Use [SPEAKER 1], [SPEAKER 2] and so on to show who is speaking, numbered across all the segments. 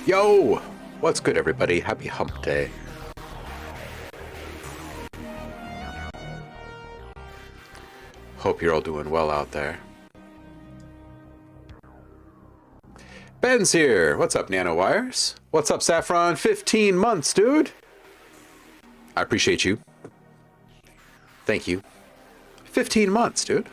[SPEAKER 1] Yo! What's good, everybody? Happy hump day. Hope you're all doing well out there. Ben's here! What's up, nanowires? What's up, Saffron? 15 months, dude. I appreciate you. Thank you. 15 months, dude.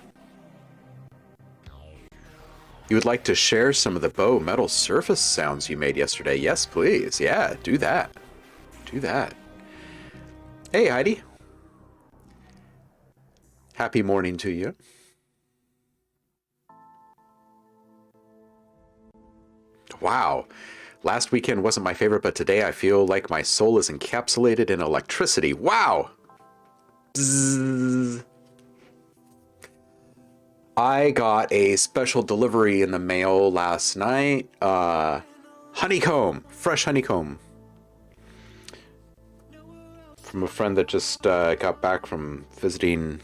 [SPEAKER 1] You would like to share some of the bow metal surface sounds you made yesterday? Yes, please. Yeah, do that. Do that. Hey, Heidi. Happy morning to you. Wow. Last weekend wasn't my favorite, but today I feel like my soul is encapsulated in electricity. Wow. Bzzz. I got a special delivery in the mail last night. Honeycomb, fresh honeycomb. From a friend that just got back from visiting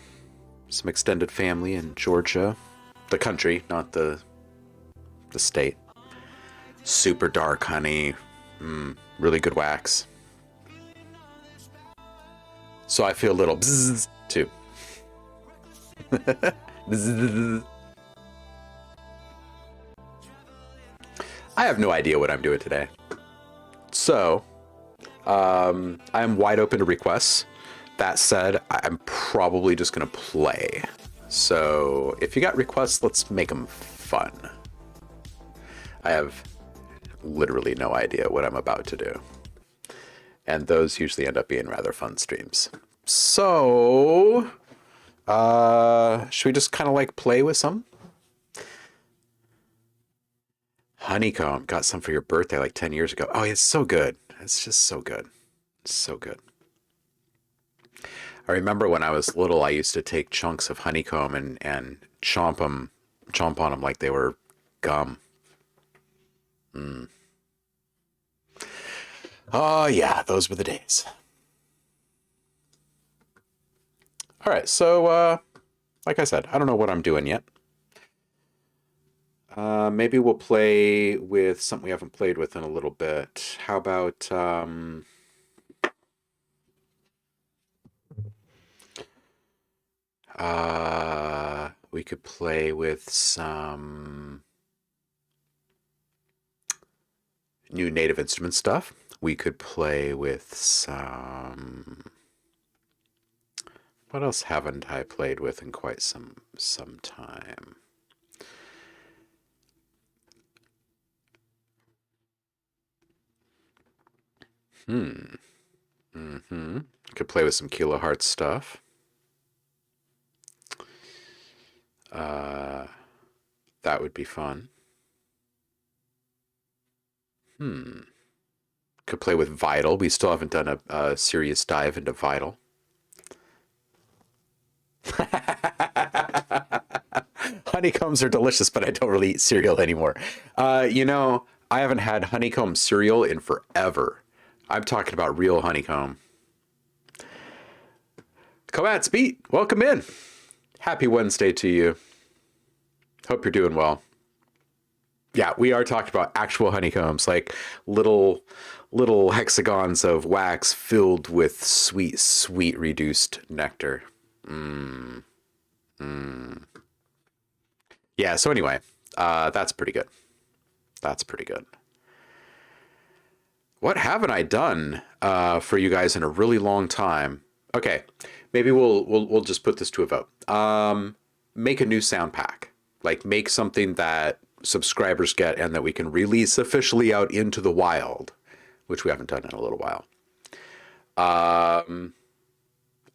[SPEAKER 1] some extended family in Georgia. The country, not the state. Super dark honey. Really good wax. So I feel a little bzzz too. I have no idea what I'm doing today. So, I'm wide open to requests. That said, I'm probably just going to play. So, if you got requests, let's make them fun. I have literally no idea what I'm about to do. And those usually end up being rather fun streams. So, should we just kind of like play with some? Honeycomb, got some for your birthday like 10 years ago. Oh, it's so good. It's just so good. So good. I remember when I was little, I used to take chunks of honeycomb and chomp on them like they were gum. Oh, yeah, those were the days. All right, so like I said, I don't know what I'm doing yet. Maybe we'll play with something we haven't played with in a little bit. How about we could play with some new native instrument stuff. We could play with some... What else haven't I played with in quite some time? Could play with some kilohertz stuff. That would be fun. Could play with Vital. We still haven't done a serious dive into Vital. Honeycombs are delicious, but I don't really eat cereal anymore. You know, I haven't had honeycomb cereal in forever. I'm talking about real honeycomb. Coats Beat, welcome in. Happy Wednesday to you. Hope you're doing well. Yeah, we are talking about actual honeycombs, like little hexagons of wax filled with sweet reduced nectar. Yeah, so anyway, that's pretty good. That's pretty good. What haven't I done for you guys in a really long time? Okay, maybe we'll just put this to a vote. Make a new sound pack. Like, make something that subscribers get and that we can release officially out into the wild, which we haven't done in a little while.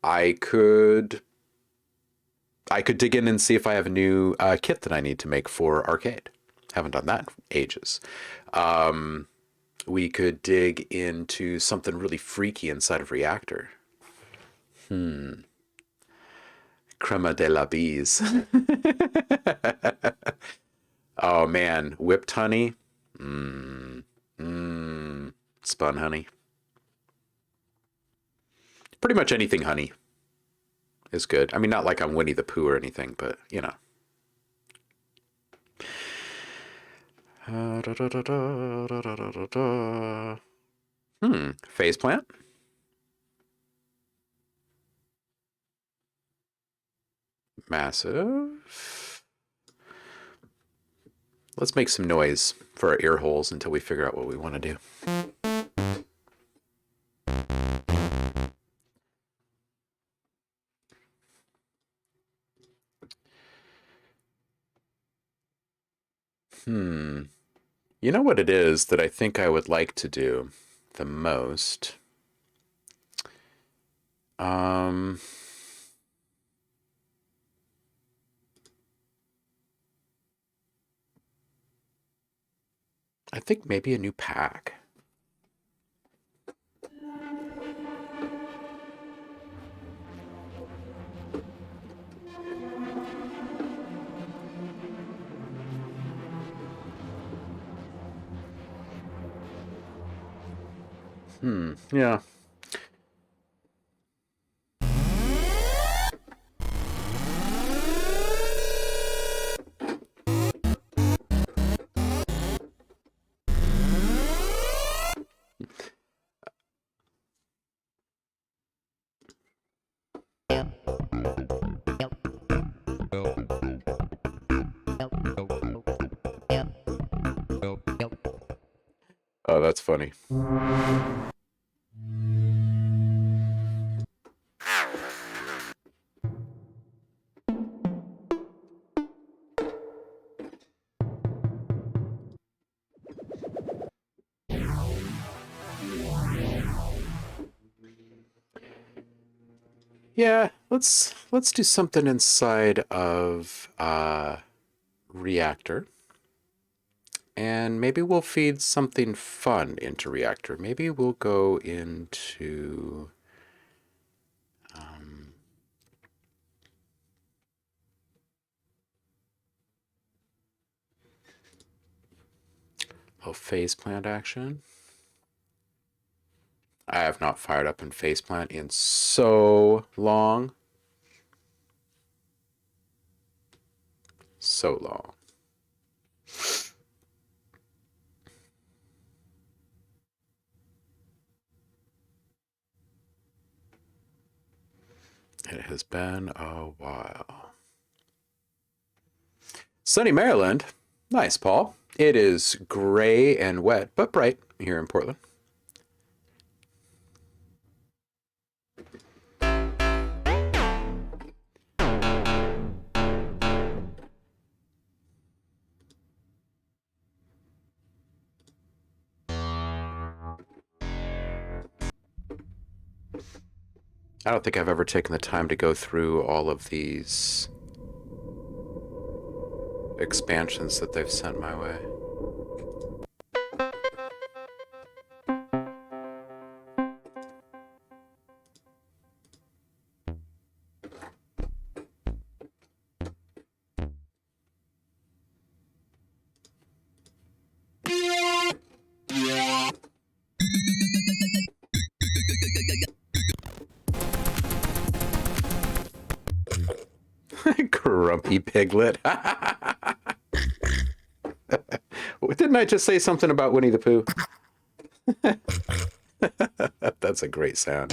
[SPEAKER 1] I could dig in and see if I have a new kit that I need to make for arcade. Haven't done that in ages. We could dig into something really freaky inside of Reactor. Crema de la bees. Oh man, whipped honey. Spun honey. Pretty much anything honey is good. I mean, not like I'm Winnie the Pooh or anything, but you know. Phase plant. Massive. Let's make some noise for our ear holes until we figure out what we want to do. You know what it is that I think I would like to do the most? Um, I think maybe a new pack. Yeah. Oh, that's funny. Yeah, let's do something inside of reactor. And maybe we'll feed something fun into reactor. Maybe we'll go into phase plant action. I have not fired up in phase plant in so long. So long. It has been a while. Sunny Maryland. Nice, Paul. It is gray and wet, but bright here in Portland. I don't think I've ever taken the time to go through all of these expansions that they've sent my way. Grumpy piglet. Didn't I just say something about Winnie the Pooh? That's a great sound.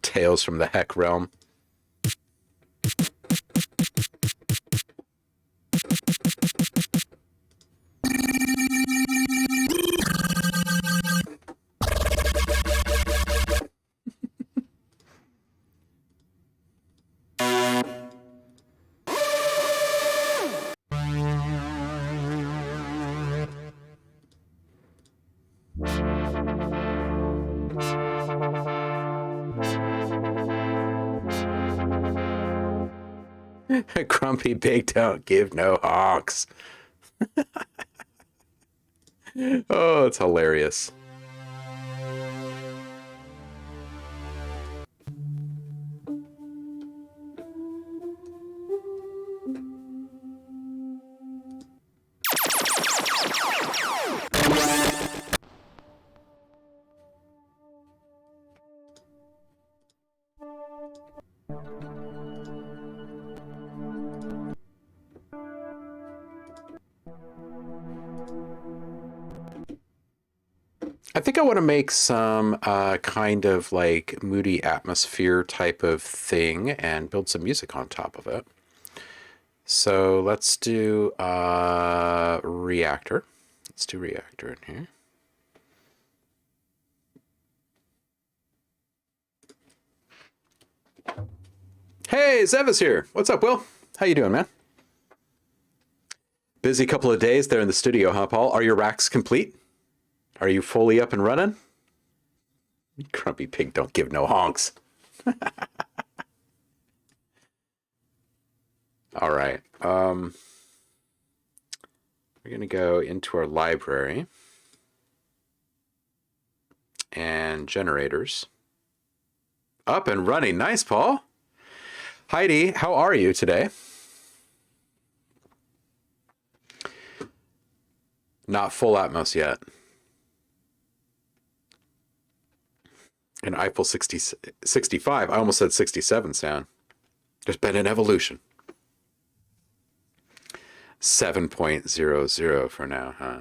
[SPEAKER 1] Tales from the Heck Realm. Grumpy pig don't give no honks. Oh, it's hilarious. I think I want to make some kind of like moody atmosphere type of thing and build some music on top of it. So let's do reactor. Let's do reactor in here. Hey, Zeva's here. What's up, Will? How you doing, man? Busy couple of days there in the studio, huh, Paul? Are your racks complete? Are you fully up and running? Grumpy pig don't give no honks. All right. We're going to go into our library and generators. Up and running. Nice, Paul. Heidi, how are you today? Not full Atmos yet. An Eiffel 65. I almost said 67 sound. There's been an evolution. 7.00 for now, huh?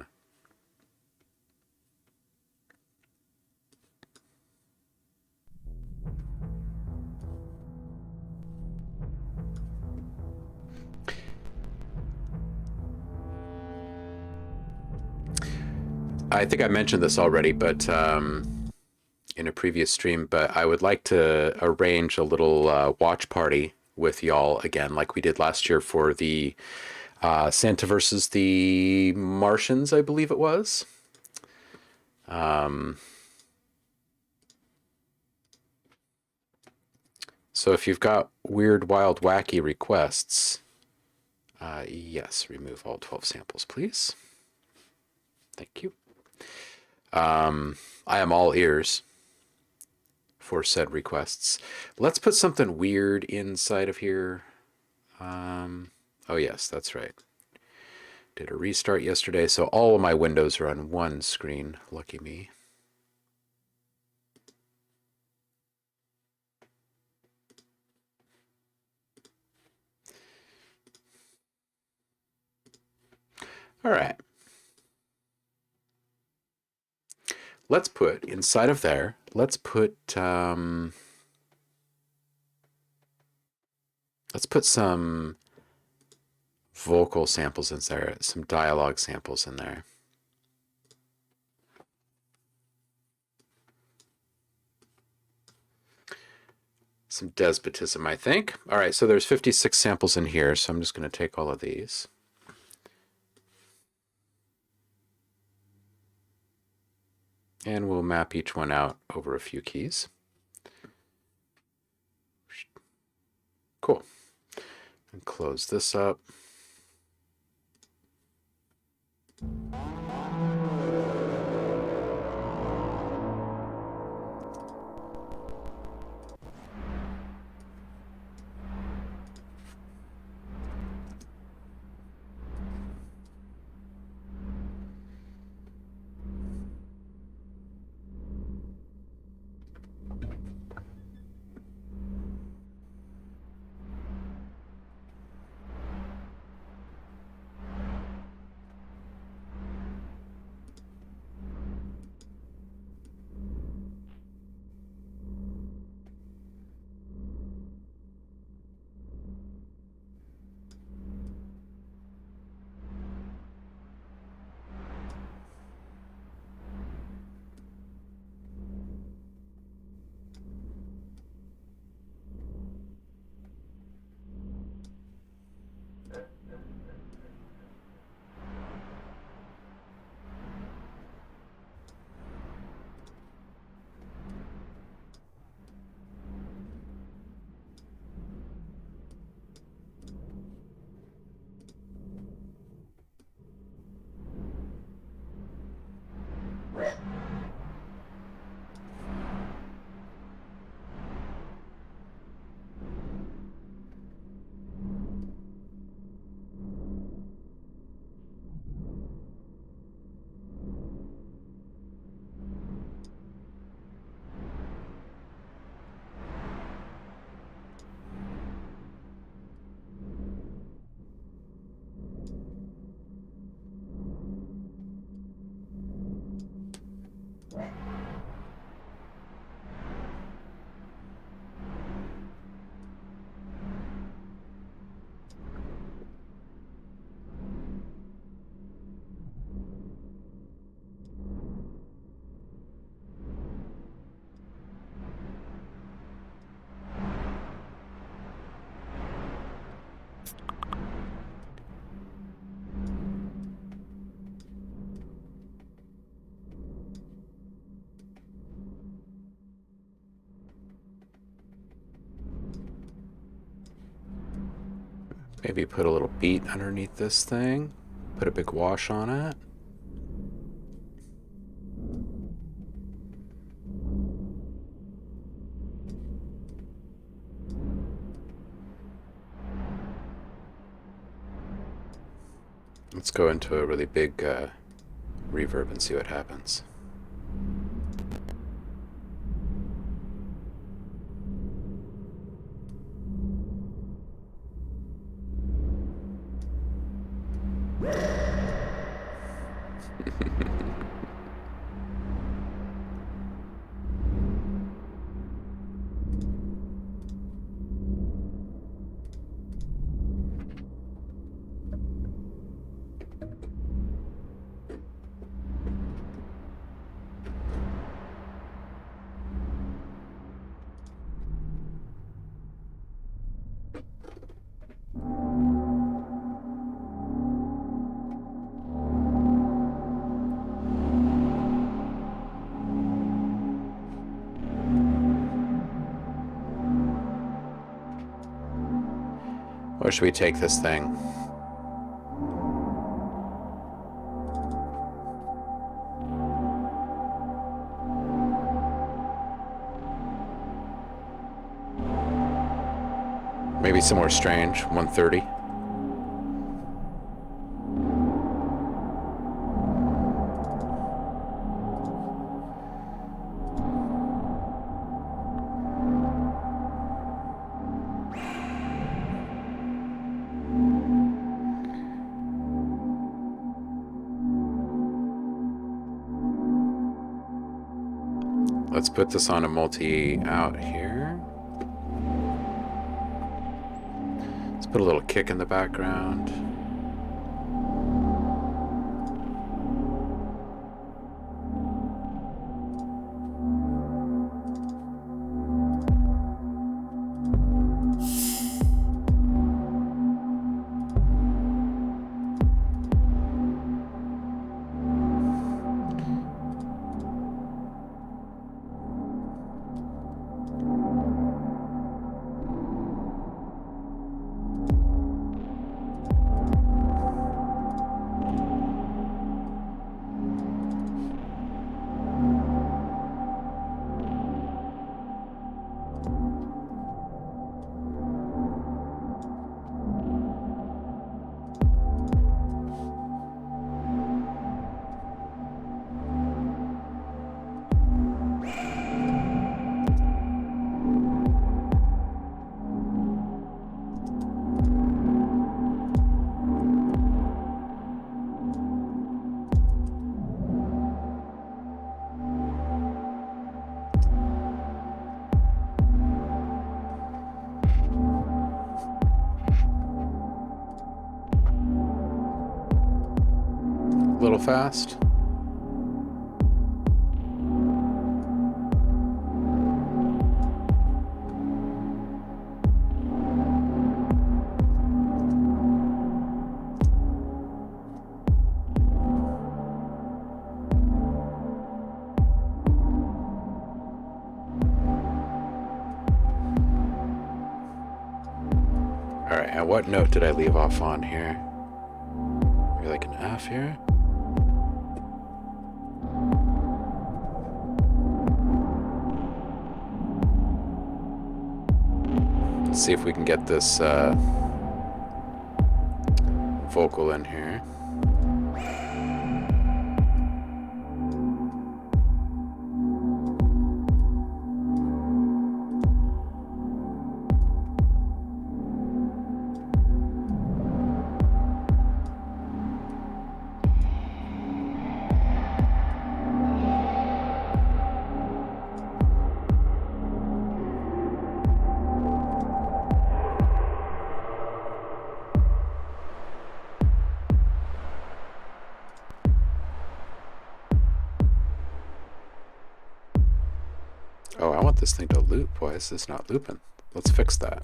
[SPEAKER 1] I think I mentioned this already, but in a previous stream, but I would like to arrange a little watch party with y'all again, like we did last year for the Santa versus the Martians, I believe it was. So if you've got weird, wild, wacky requests, yes, remove all 12 samples, please. Thank you. I am all ears for said requests. Let's put something weird inside of here. Oh yes, that's right. Did a restart yesterday, so all of my windows are on one screen. Lucky me. All right. Let's put inside of there, let's put some vocal samples in there, some dialogue samples in there. Some despotism, I think. All right, so there's 56 samples in here, so I'm just going to take all of these. And we'll map each one out over a few keys. Cool. And close this up. Maybe put a little beat underneath this thing. Put a big wash on it. Let's go into a really big reverb and see what happens. Where should we take this thing? Maybe somewhere strange, 130. Let's put this on a multi out here. Let's put a little kick in the background. A little fast. All right, and what note did I leave off on here? Maybe like an F here? Let's see if we can get this vocal in here. Oh, I want this thing to loop. Why is this not looping? Let's fix that.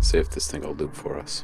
[SPEAKER 1] See if this thing will loop for us.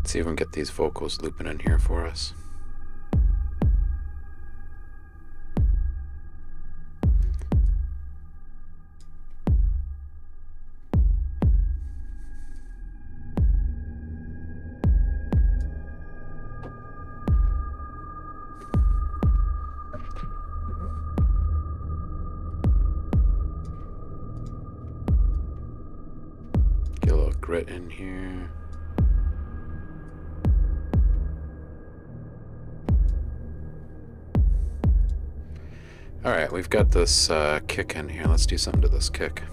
[SPEAKER 1] Let's see if we can get these vocals looping in here for us. Get a little grit in here. Alright, we've got this kick in here. Let's do something to this kick.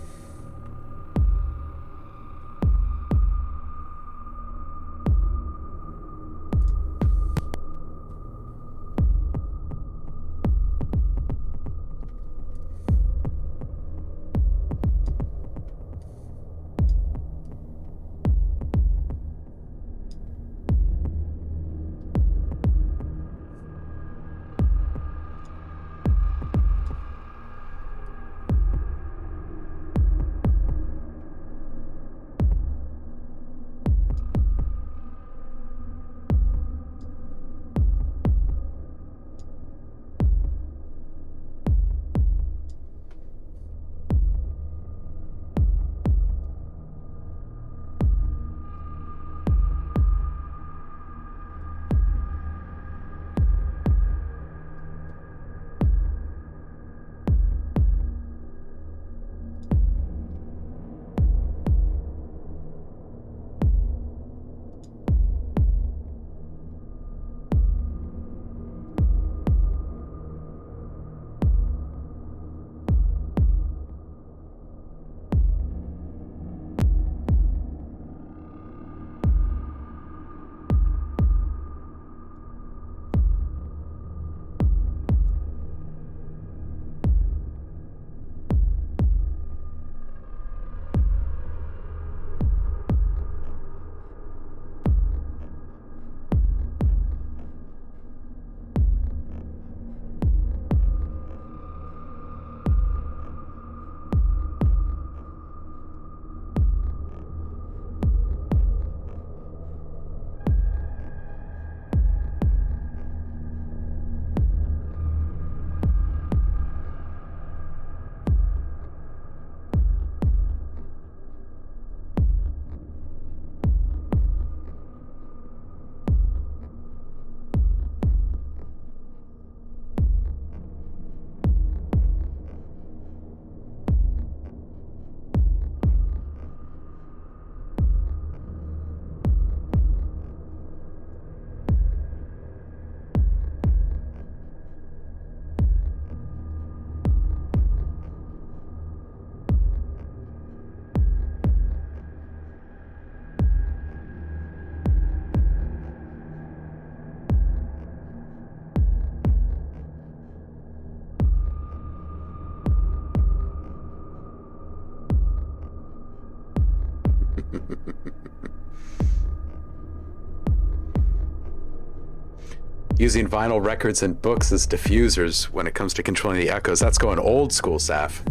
[SPEAKER 1] Using vinyl records and books as diffusers when it comes to controlling the echoes. That's going old school, Saf.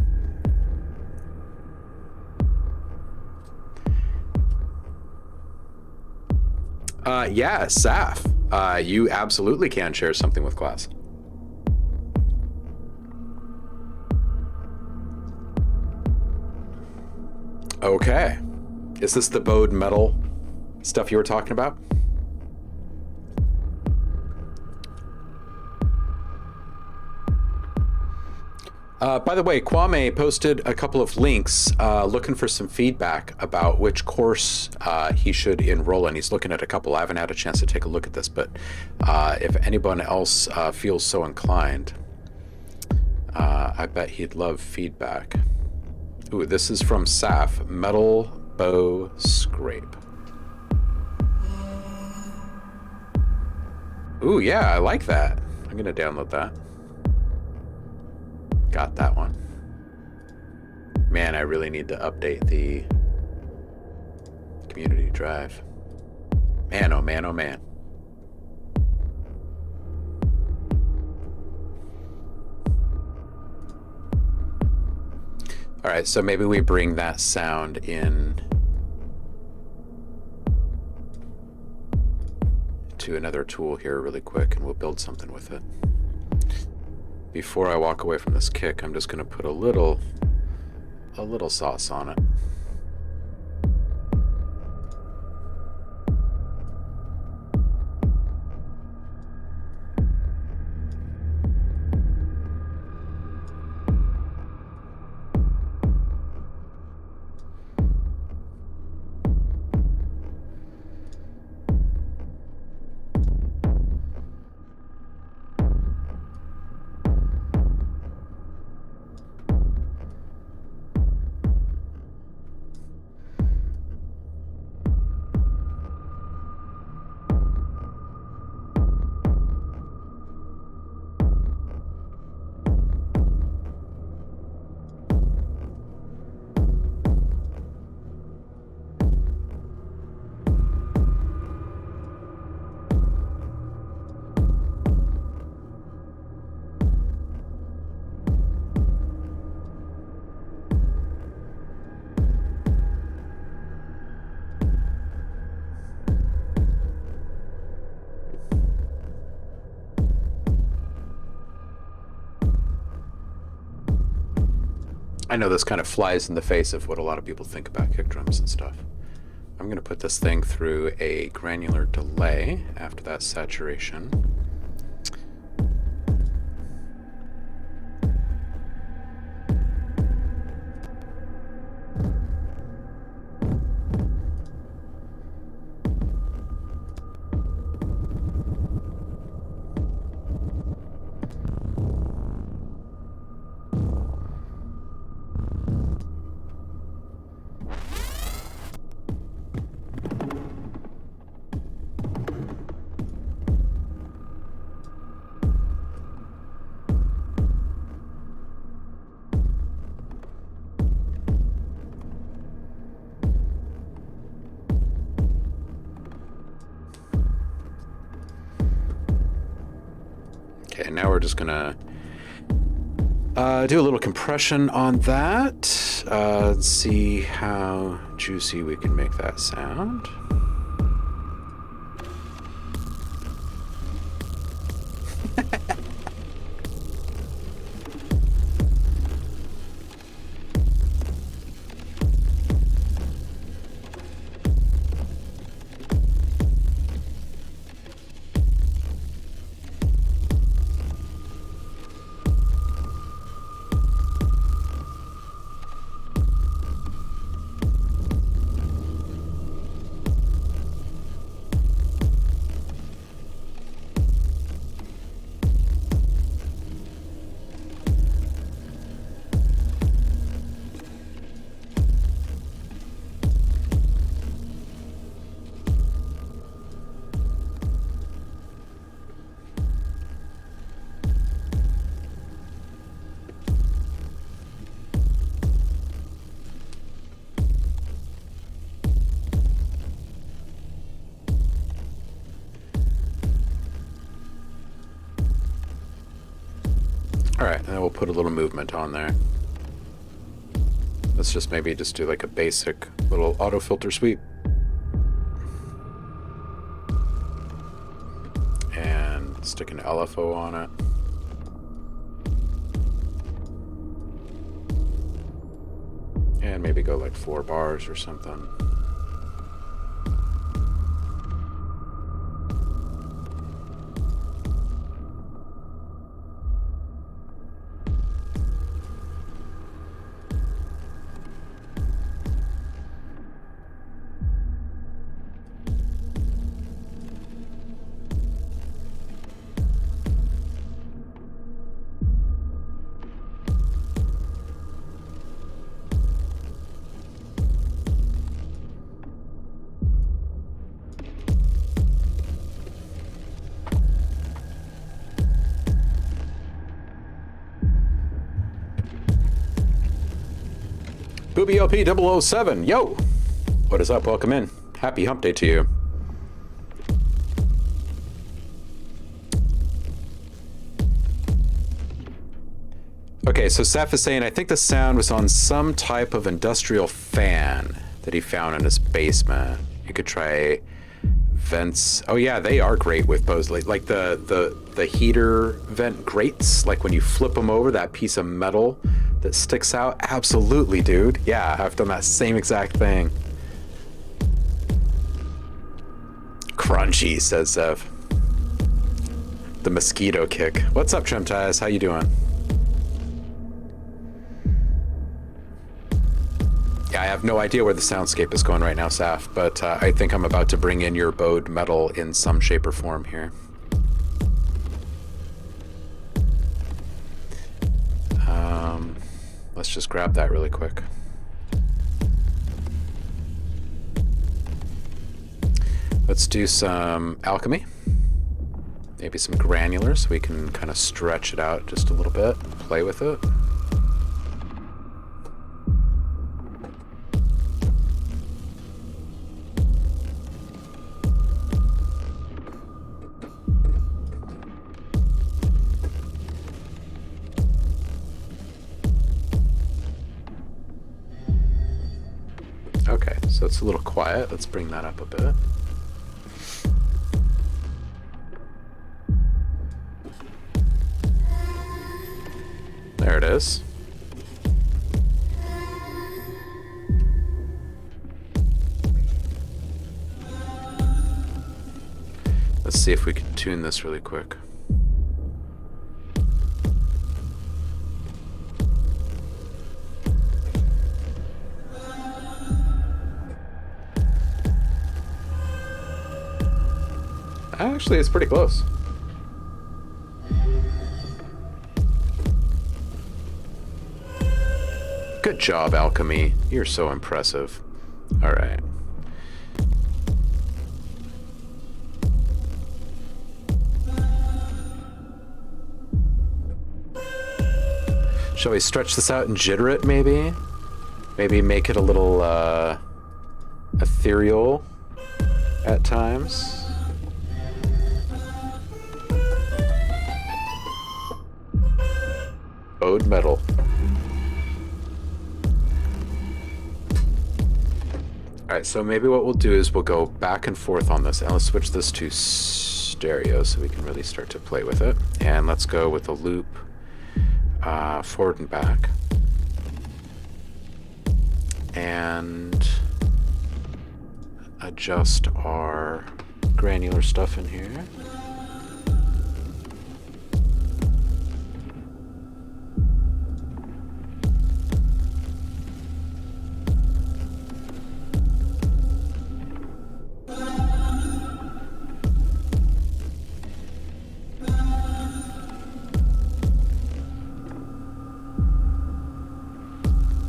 [SPEAKER 1] Yeah, Saf. You absolutely can share something with class. Okay. Is this the bowed metal stuff you were talking about? By the way, Kwame posted a couple of links looking for some feedback about which course he should enroll in. He's looking at a couple. I haven't had a chance to take a look at this, but if anyone else feels so inclined, I bet he'd love feedback. Ooh, this is from Saf, Metal Bow Scrape. Ooh, yeah, I like that. I'm gonna download that. Got that one. Man, I really need to update the community drive. Man, oh man, oh man. All right, so maybe we bring that sound in to another tool here really quick, and we'll build something with it. Before I walk away from this kick, I'm just going to put a little sauce on it. I know this kind of flies in the face of what a lot of people think about kick drums and stuff. I'm going to put this thing through a granular delay after that saturation. Okay, now we're just gonna do a little compression on that. Let's see how juicy we can make that sound. All right, and then we'll put a little movement on there. Let's just maybe just do like a basic little auto filter sweep. And stick an LFO on it. And maybe go like 4 bars or something. Booby LP 007, yo! What is up? Welcome in. Happy hump day to you. Okay, so Seth is saying, I think the sound was on some type of industrial fan that he found in his basement. You could try vents. Oh yeah, they are great with Bose. Like the heater vent grates, like when you flip them over, that piece of metal that sticks out. Absolutely, dude. Yeah, I've done that same exact thing. Crunchy, says Zev. The mosquito kick. What's up, Tremtaz? How you doing? Yeah, I have no idea where the soundscape is going right now, Saf, but I think I'm about to bring in your bowed metal in some shape or form here. Let's just grab that really quick. Let's do some alchemy. Maybe some granular so we can kind of stretch it out just a little bit, play with it. Okay, so it's a little quiet. Let's bring that up a bit. There it is. Let's see if we can tune this really quick. Actually, it's pretty close. Good job, Alchemy. You're so impressive. All right. Shall we stretch this out and jitter it, maybe? Maybe make it a little ethereal at times. Bowed metal. Alright, so maybe what we'll do is we'll go back and forth on this, and let's switch this to stereo so we can really start to play with it. And let's go with a loop forward and back. And adjust our granular stuff in here.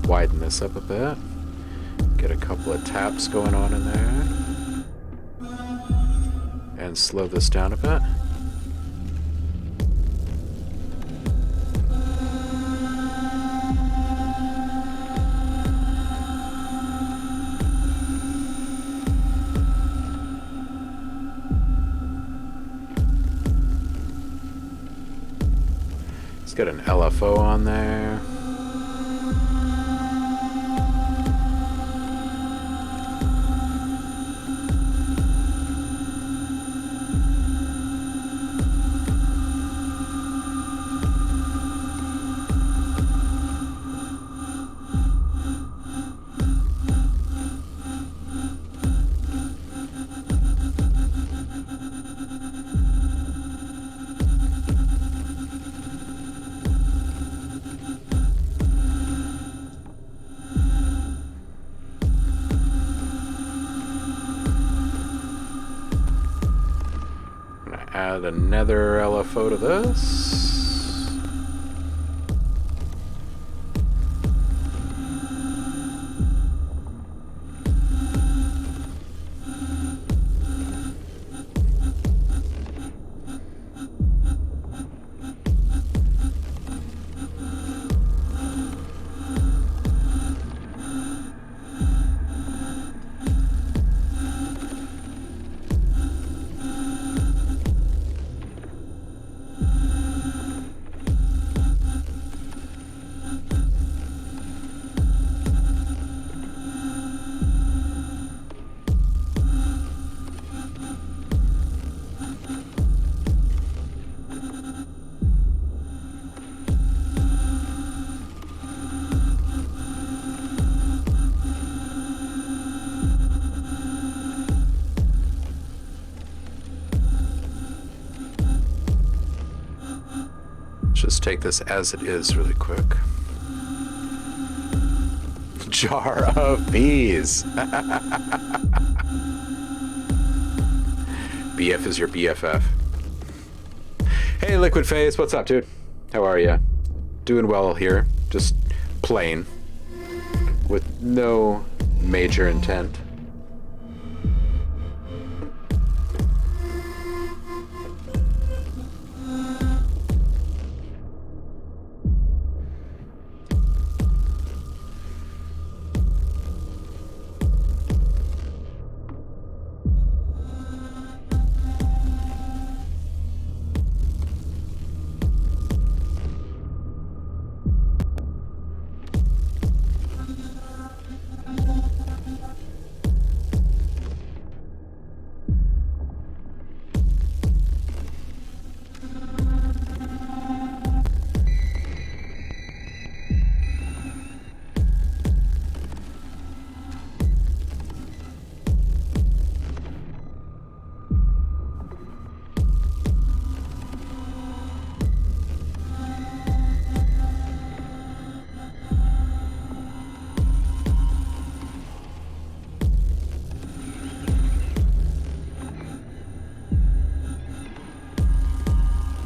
[SPEAKER 1] Widen this up a bit. Get a couple of taps going on in there. And slow this down a bit. Let's get an LFO on there. Add another LFO to this. Just take this as it is really quick. Jar of bees. BF is your BFF. Hey, Liquid Face, what's up, dude? How are ya? Doing well here. Just playing. With no major intent.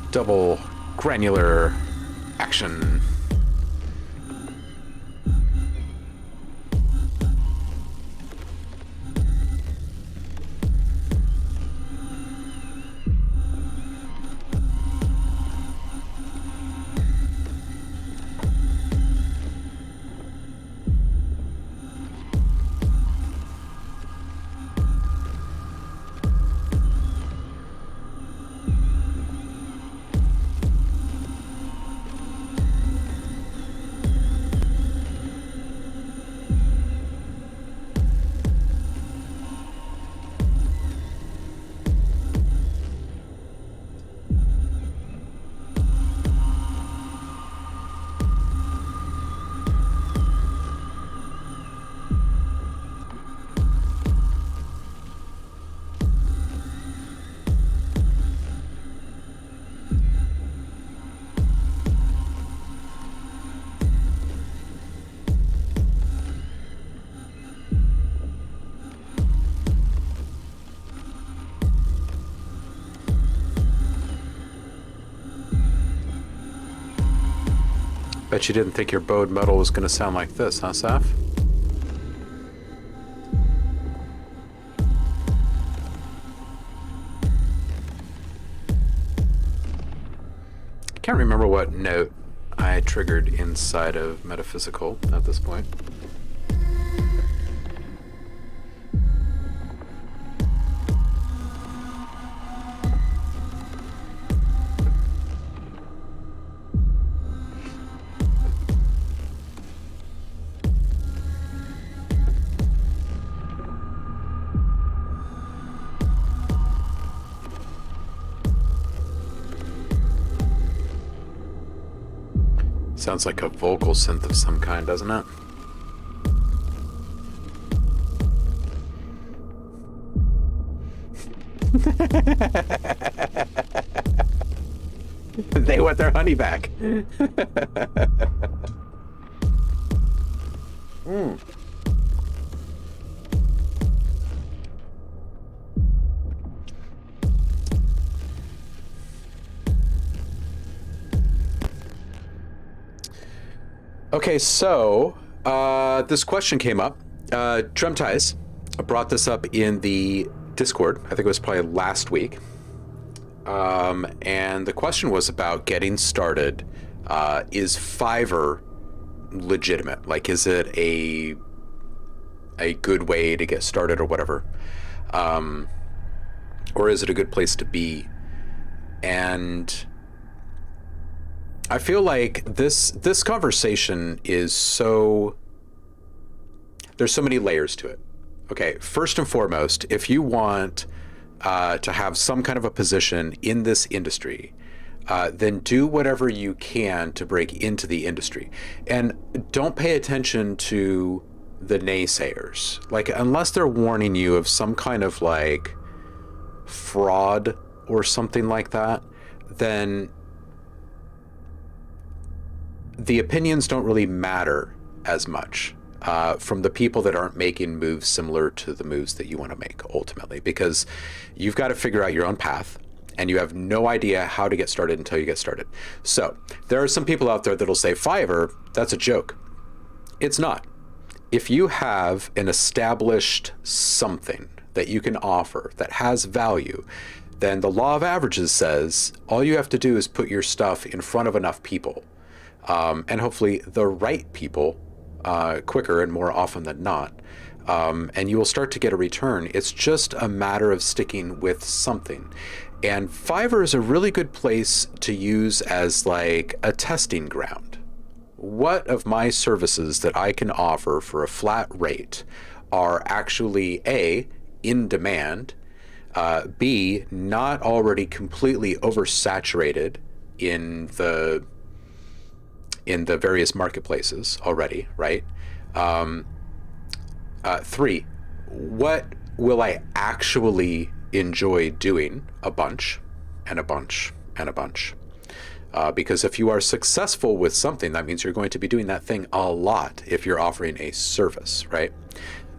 [SPEAKER 1] Double granular action. Bet you didn't think your bowed metal was going to sound like this, huh, Saf? I can't remember what note I triggered inside of Metaphysical at this point. Sounds like a vocal synth of some kind, doesn't it? They want their honey back. Okay, so this question came up. Drumties brought this up in the Discord. I think it was probably last week. And the question was about getting started. Is Fiverr legitimate? Like, is it a good way to get started or whatever? Or is it a good place to be? And I feel like this conversation is there's so many layers to it. Okay, first and foremost, if you want to have some kind of a position in this industry, then do whatever you can to break into the industry. And don't pay attention to the naysayers. Like, unless they're warning you of some kind of like fraud or something like that, then the opinions don't really matter as much from the people that aren't making moves similar to the moves that you want to make ultimately, because you've got to figure out your own path and you have no idea how to get started until you get started. So there are some people out there that'll say Fiverr, that's a joke. It's not. If you have an established something that you can offer that has value, then the law of averages says all you have to do is put your stuff in front of enough people, and hopefully the right people, quicker and more often than not, and you will start to get a return. It's just a matter of sticking with something. And Fiverr is a really good place to use as like a testing ground. What of my services that I can offer for a flat rate are actually A, in demand, B, not already completely oversaturated in the various marketplaces already, right? 3, what will I actually enjoy doing a bunch and a bunch and a bunch? Because if you are successful with something, that means you're going to be doing that thing a lot if you're offering a service, right?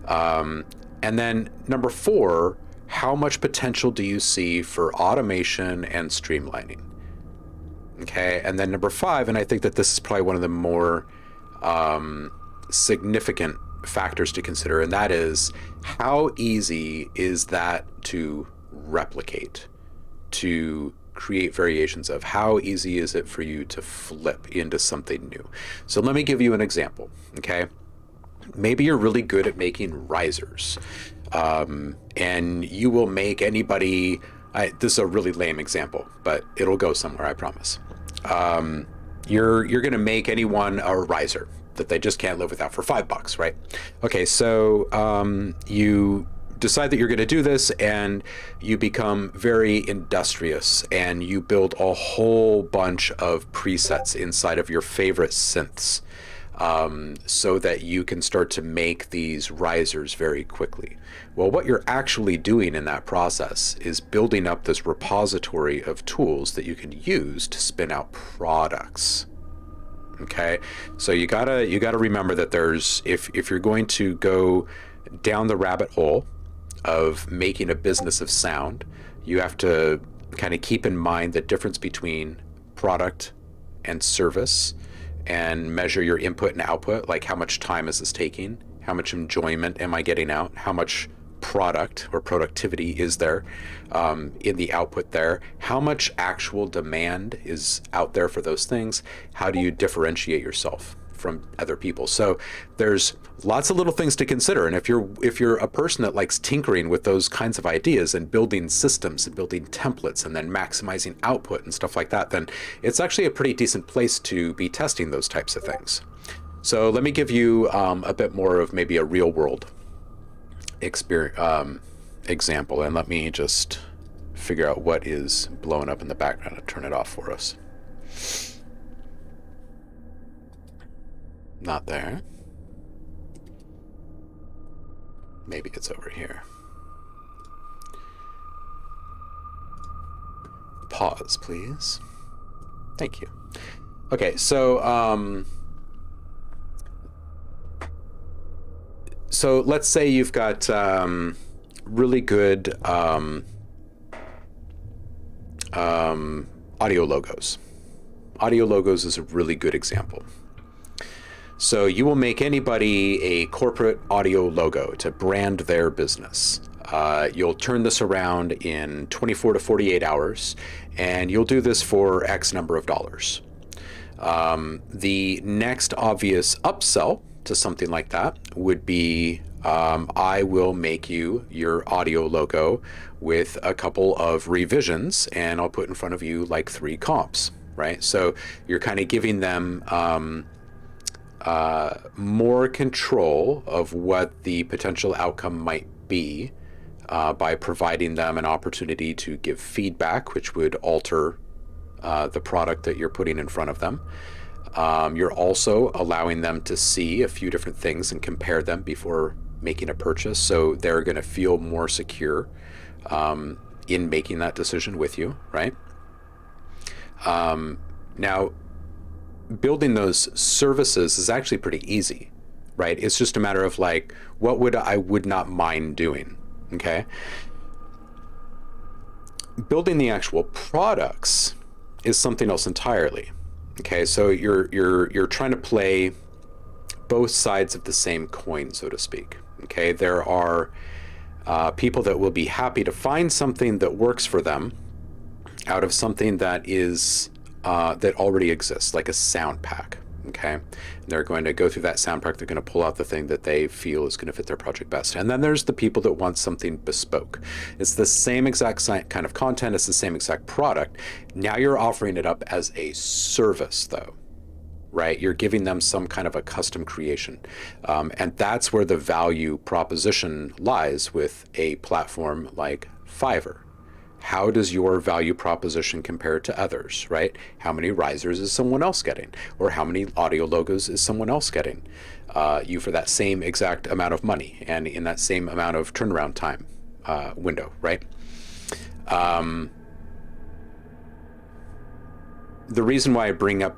[SPEAKER 1] And then number 4, how much potential do you see for automation and streamlining? Okay, and then number 5, and I think that this is probably one of the more significant factors to consider, and that is how easy is that to replicate, to create variations of? How easy is it for you to flip into something new? So let me give you an example, okay? Maybe you're really good at making risers, and you will make anybody, this is a really lame example, but it'll go somewhere, I promise. You're gonna make anyone a riser that they just can't live without for $5, right? Okay, so you decide that you're going to do this, and you become very industrious, and you build a whole bunch of presets inside of your favorite synths, so that you can start to make these risers very quickly. Well, what you're actually doing in that process is building up this repository of tools that you can use to spin out products. Okay, so you gotta remember that there's, if you're going to go down the rabbit hole of making a business of sound, you have to kind of keep in mind the difference between product and service, and measure your input and output. Like, how much time is this taking? How much enjoyment am I getting out? How much product or productivity is there in the output there? How much actual demand is out there for those things? How do you differentiate yourself from other people? So there's lots of little things to consider. And if you're a person that likes tinkering with those kinds of ideas and building systems and building templates and then maximizing output and stuff like that, then it's actually a pretty decent place to be testing those types of things. So let me give you a bit more of maybe a real world example, and let me just figure out what is blowing up in the background and turn it off for us. Not there. Maybe it's over here. Pause, please. Thank you. Okay, so so let's say you've got really good audio logos. Audio logos is a really good example. So you will make anybody a corporate audio logo to brand their business. You'll turn this around in 24 to 48 hours, and you'll do this for X number of dollars. The next obvious upsell to something like that would be, I will make you your audio logo with a couple of revisions, and I'll put in front of you like 3 comps, right? So you're kind of giving them more control of what the potential outcome might be by providing them an opportunity to give feedback, which would alter the product that you're putting in front of them. You're also allowing them to see a few different things and compare them before making a purchase, so they're going to feel more secure in making that decision with you, right? Now, building those services is actually pretty easy, right? It's just a matter of like, what would not mind doing, okay? Building the actual products is something else entirely. Okay, so you're trying to play both sides of the same coin, so to speak. Okay, there are people that will be happy to find something that works for them out of something that is that already exists, like a sound pack. Okay, and they're going to go through that sound pack. They're going to pull out the thing that they feel is going to fit their project best. And then there's the people that want something bespoke. It's the same exact kind of content. It's the same exact product. Now you're offering it up as a service, though, right? You're giving them some kind of a custom creation. And that's where the value proposition lies with a platform like Fiverr. How does your value proposition compare to others, right? How many risers is someone else getting? Or how many audio logos is someone else getting? You for that same exact amount of money and in that same amount of turnaround time window, right? The reason why I bring up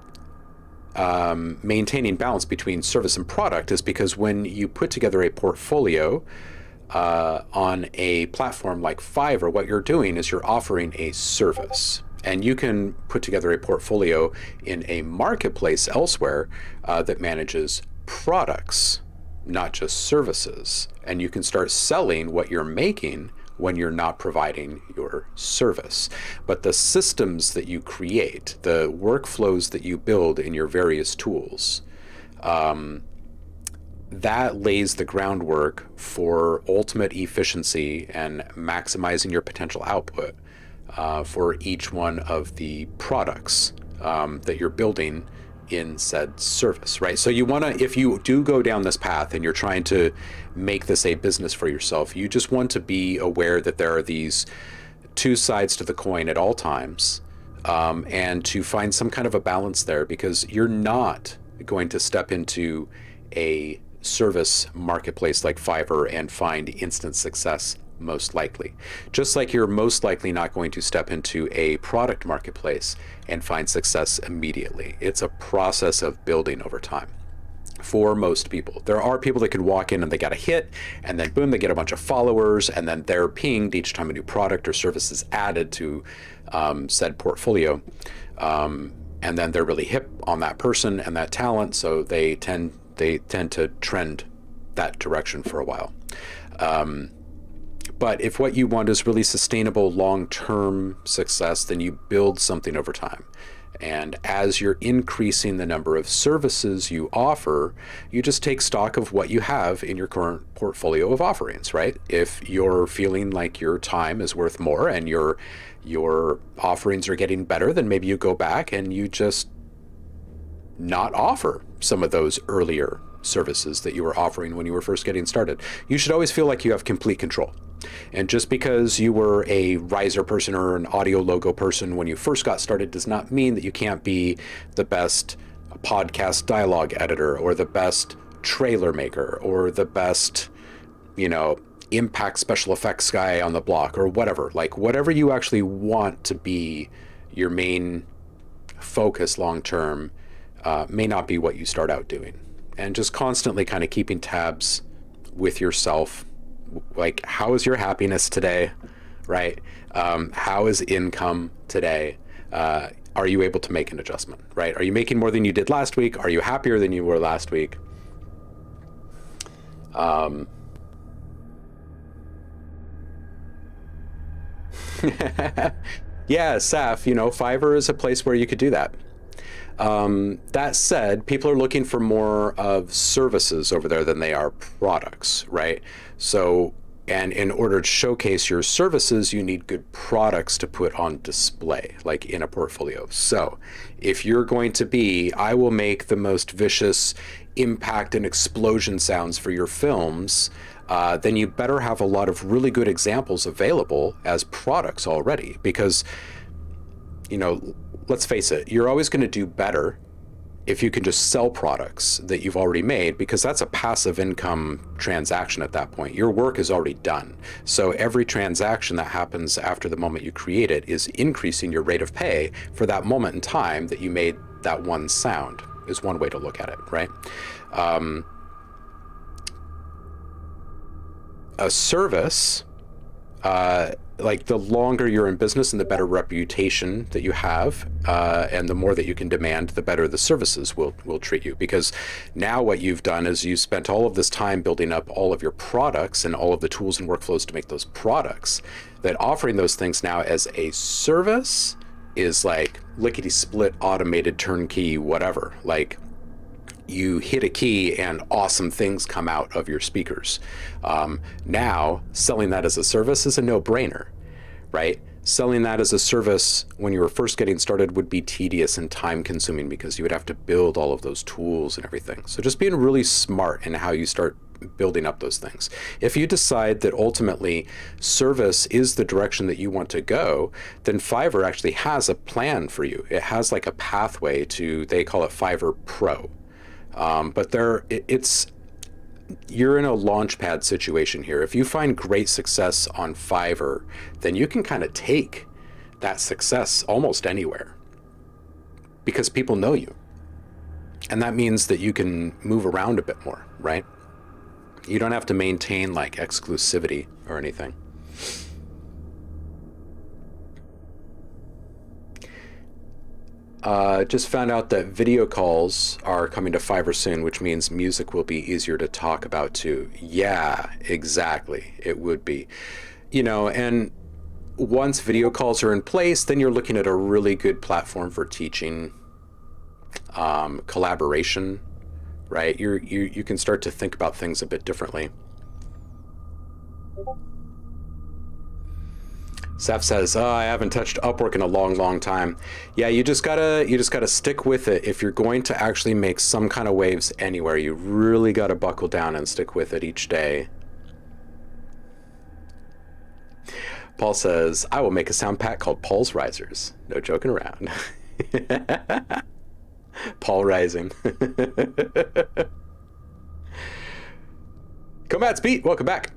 [SPEAKER 1] maintaining balance between service and product is because when you put together a portfolio on a platform like Fiverr, what you're doing is you're offering a service. And you can put together a portfolio in a marketplace elsewhere that manages products, not just services. And you can start selling what you're making when you're not providing your service. But the systems that you create, the workflows that you build in your various tools, that lays the groundwork for ultimate efficiency and maximizing your potential output for each one of the products that you're building in said service, right? So you want to, if you do go down this path and you're trying to make this a business for yourself, you just want to be aware that there are these two sides to the coin at all times, and to find some kind of a balance there, because you're not going to step into a service marketplace like Fiverr and find instant success, most likely. Just like you're most likely not going to step into a product marketplace and find success immediately. It's a process of building over time for most people. There are people that could walk in and they got a hit, and then boom, they get a bunch of followers, and then they're pinged each time a new product or service is added to said portfolio. And then they're really hip on that person and that talent, so they tend to trend that direction for a while. But if what you want is really sustainable long-term success, then you build something over time. And as you're increasing the number of services you offer, you just take stock of what you have in your current portfolio of offerings, right? If you're feeling like your time is worth more and your offerings are getting better, then maybe you go back and you just not offer some of those earlier services that you were offering when you were first getting started. You should always feel like you have complete control. And just because you were a riser person or an audio logo person when you first got started does not mean that you can't be the best a podcast dialogue editor, or the best trailer maker, or the best, impact special effects guy on the block, or whatever. Like, whatever you actually want to be your main focus long term may not be what you start out doing. And just constantly kind of keeping tabs with yourself. Like, how is your happiness today, right? How is income today? Are you able to make an adjustment, right? Are you making more than you did last week? Are you happier than you were last week? Yeah, Saf, Fiverr is a place where you could do that. That said, people are looking for more of services over there than they are products, right? So, and in order to showcase your services, you need good products to put on display, like in a portfolio. So if you're going to be, I will make the most vicious impact and explosion sounds for your films, then you better have a lot of really good examples available as products already, because, let's face it, you're always going to do better if you can just sell products that you've already made, because that's a passive income transaction at that point. Your work is already done. So every transaction that happens after the moment you create it is increasing your rate of pay for that moment in time that you made that one sound, is one way to look at it, right? A service, like, the longer you're in business and the better reputation that you have, and the more that you can demand, the better the services will treat you. Because now what you've done is you spent all of this time building up all of your products and all of the tools and workflows to make those products, that offering those things now as a service is like lickety-split, automated, turnkey, whatever. Like, you hit a key and awesome things come out of your speakers. Now, selling that as a service is a no-brainer, right? Selling that as a service when you were first getting started would be tedious and time-consuming, because you would have to build all of those tools and everything. So just being really smart in how you start building up those things. If you decide that ultimately service is the direction that you want to go, then Fiverr actually has a plan for you. It has like a pathway to, they call it Fiverr Pro. But you're in a launchpad situation here. If you find great success on Fiverr, then you can kind of take that success almost anywhere, because people know you. And that means that you can move around a bit more, right? You don't have to maintain like exclusivity or anything. Just found out that video calls are coming to Fiverr soon, which means music will be easier to talk about too. Yeah, exactly. It would be. And once video calls are in place, then you're looking at a really good platform for teaching, collaboration, right? You can start to think about things a bit differently. Seth says, I haven't touched Upwork in a long time. Yeah, you just gotta stick with it. If you're going to actually make some kind of waves anywhere, you really gotta buckle down and stick with it each day. Paul says, I will make a sound pack called Paul's Risers. No joking around. Paul Rising. Combat's Beat, welcome back.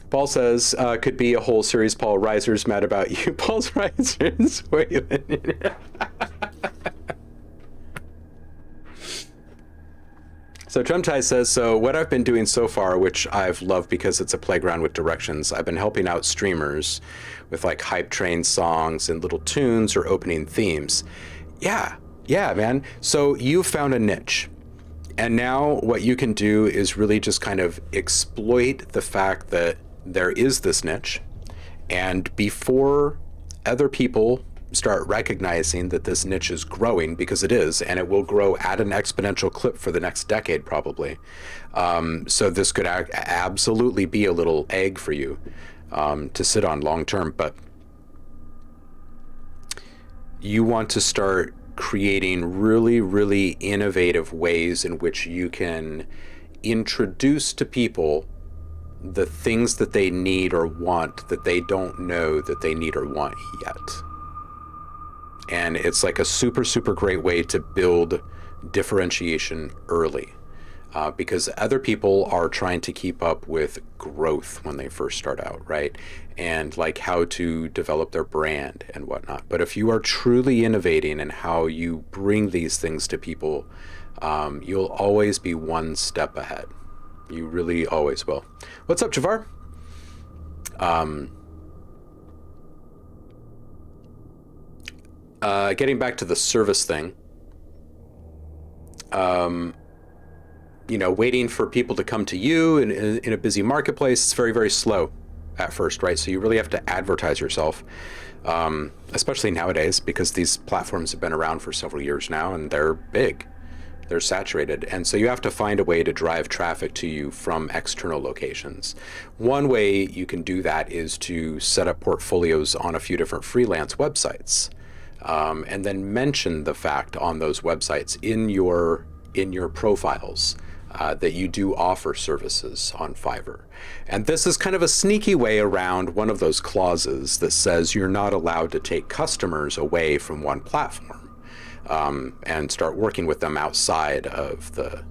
[SPEAKER 1] Paul says, could be a whole series, Paul Risers mad about you. Paul's Risers. Wait a minute. So Trumtai says, so what I've been doing so far, which I've loved because it's a playground with directions, I've been helping out streamers with like hype train songs and little tunes or opening themes. Yeah, man. So you found a niche. And now what you can do is really just kind of exploit the fact that there is this niche, and before other people start recognizing that this niche is growing, because it is, and it will grow at an exponential clip for the next decade probably. So this could absolutely be a little egg for you to sit on long term, but you want to start creating really, really innovative ways in which you can introduce to people the things that they need or want that they don't know that they need or want yet. And it's like a super, super great way to build differentiation early. Because other people are trying to keep up with growth when they first start out, right? And like how to develop their brand and whatnot. But if you are truly innovating in how you bring these things to people, you'll always be one step ahead. You really always will. What's up, Javar? Getting back to the service thing. Waiting for people to come to you in a busy marketplace, it's very, very slow at first, right? So you really have to advertise yourself, especially nowadays, because these platforms have been around for several years now and they're big, they're saturated. And so you have to find a way to drive traffic to you from external locations. One way you can do that is to set up portfolios on a few different freelance websites, and then mention the fact on those websites in your profiles that you do offer services on Fiverr. And this is kind of a sneaky way around one of those clauses that says you're not allowed to take customers away from one platform, and start working with them outside of that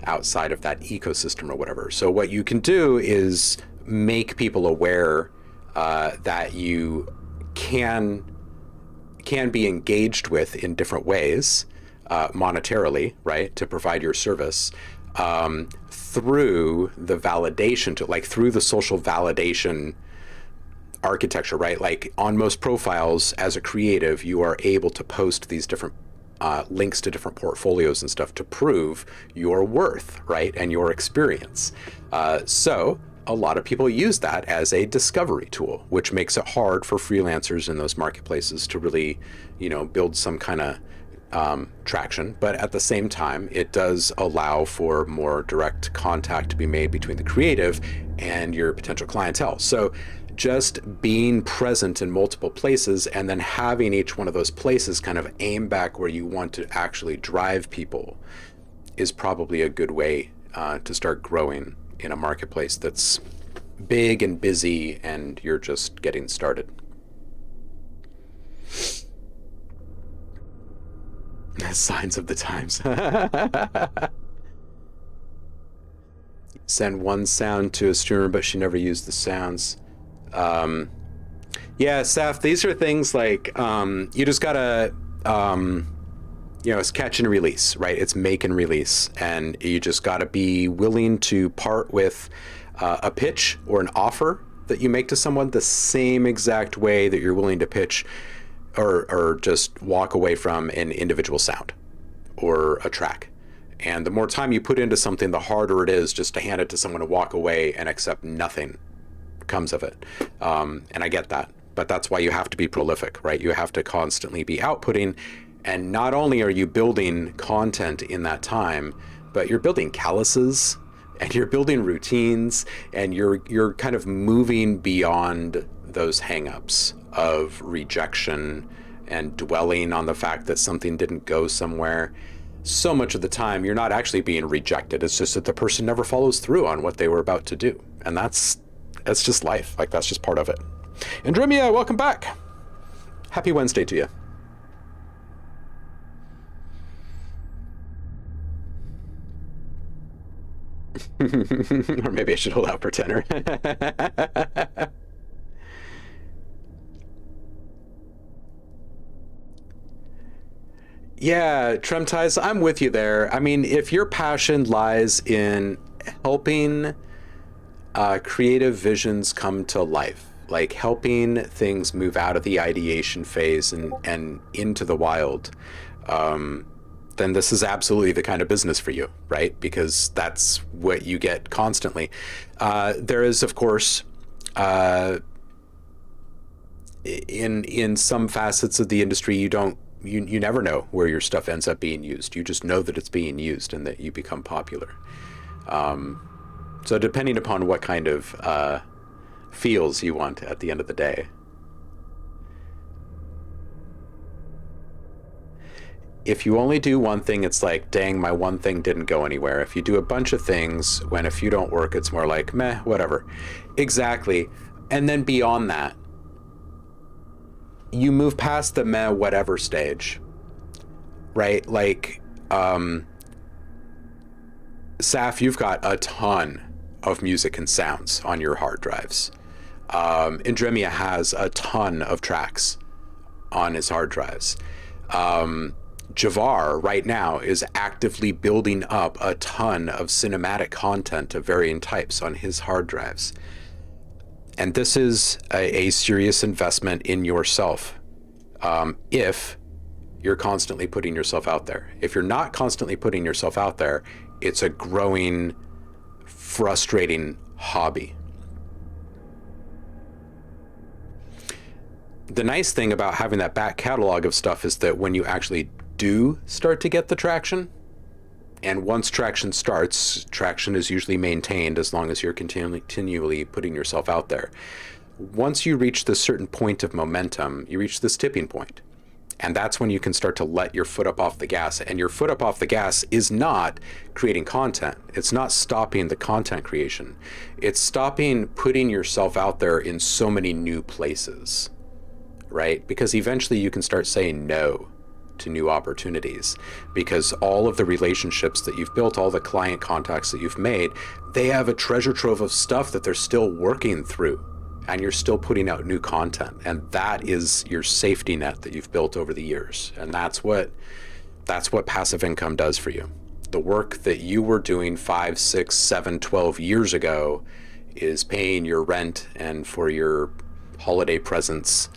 [SPEAKER 1] ecosystem or whatever. So what you can do is make people aware that you can be engaged with in different ways, monetarily, right, to provide your service, through the validation, through the social validation architecture, right? Like on most profiles as a creative, you are able to post these different links to different portfolios and stuff to prove your worth, right, and your experience. So a lot of people use that as a discovery tool, which makes it hard for freelancers in those marketplaces to really, build some kind of traction. But at the same time, it does allow for more direct contact to be made between the creative and your potential clientele. So just being present in multiple places and then having each one of those places kind of aim back where you want to actually drive people is probably a good way to start growing in a marketplace that's big and busy and you're just getting started. Signs of the times. Send one sound to a streamer, but she never used the sounds. Yeah, Saf, these are things like you just gotta, it's catch and release, right? It's make and release, and you just gotta be willing to part with a pitch or an offer that you make to someone the same exact way that you're willing to pitch or just walk away from an individual sound or a track. And the more time you put into something, the harder it is just to hand it to someone to walk away and accept nothing comes of it. And I get that, but that's why you have to be prolific, right? You have to constantly be outputting. And not only are you building content in that time, but you're building calluses and you're building routines and you're kind of moving beyond those hangups of rejection and dwelling on the fact that something didn't go somewhere. So much of the time, you're not actually being rejected. It's just that the person never follows through on what they were about to do. And that's just life. Like, that's just part of it. Andromia, welcome back. Happy Wednesday to you. Or maybe I should hold out for tenor. Yeah, Tremtize, I'm with you there. I mean, if your passion lies in helping creative visions come to life, like helping things move out of the ideation phase and into the wild, then this is absolutely the kind of business for you, right? Because that's what you get constantly. There is, of course, in some facets of the industry, you never know where your stuff ends up being used. You just know that it's being used and that you become popular. So depending upon what kind of feels you want at the end of the day. If you only do one thing, it's like, dang, my one thing didn't go anywhere. If you do a bunch of things, when a few don't work, it's more like, meh, whatever. Exactly. And then beyond that, you move past the meh, whatever stage, right? Like, Saf, you've got a ton of music and sounds on your hard drives. Indremia has a ton of tracks on his hard drives. Javar right now is actively building up a ton of cinematic content of varying types on his hard drives. And this is a serious investment in yourself. If you're constantly putting yourself out there. If you're not constantly putting yourself out there, it's a growing, frustrating hobby. The nice thing about having that back catalog of stuff is that when you actually do start to get the traction, and once traction starts, traction is usually maintained as long as you're continually putting yourself out there. Once you reach this certain point of momentum, you reach this tipping point. And that's when you can start to let your foot up off the gas. And your foot up off the gas is not creating content. It's not stopping the content creation. It's stopping putting yourself out there in so many new places, right? Because eventually you can start saying no to new opportunities, because all of the relationships that you've built, all the client contacts that you've made, they have a treasure trove of stuff that they're still working through, and you're still putting out new content. And that is your safety net that you've built over the years. And that's what passive income does for you. The work that you were doing 5, 6, 7, 12 years ago is paying your rent and for your holiday presents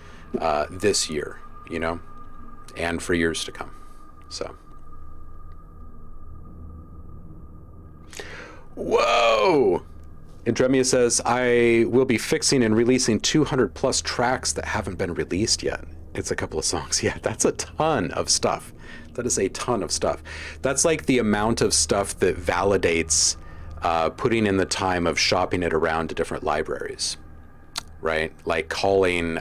[SPEAKER 1] this year, you know, and for years to come. So, whoa! Indremia says, I will be fixing and releasing 200 plus tracks that haven't been released yet. It's a couple of songs. Yeah, that's a ton of stuff. That is a ton of stuff. That's like the amount of stuff that validates putting in the time of shopping it around to different libraries, right? Like calling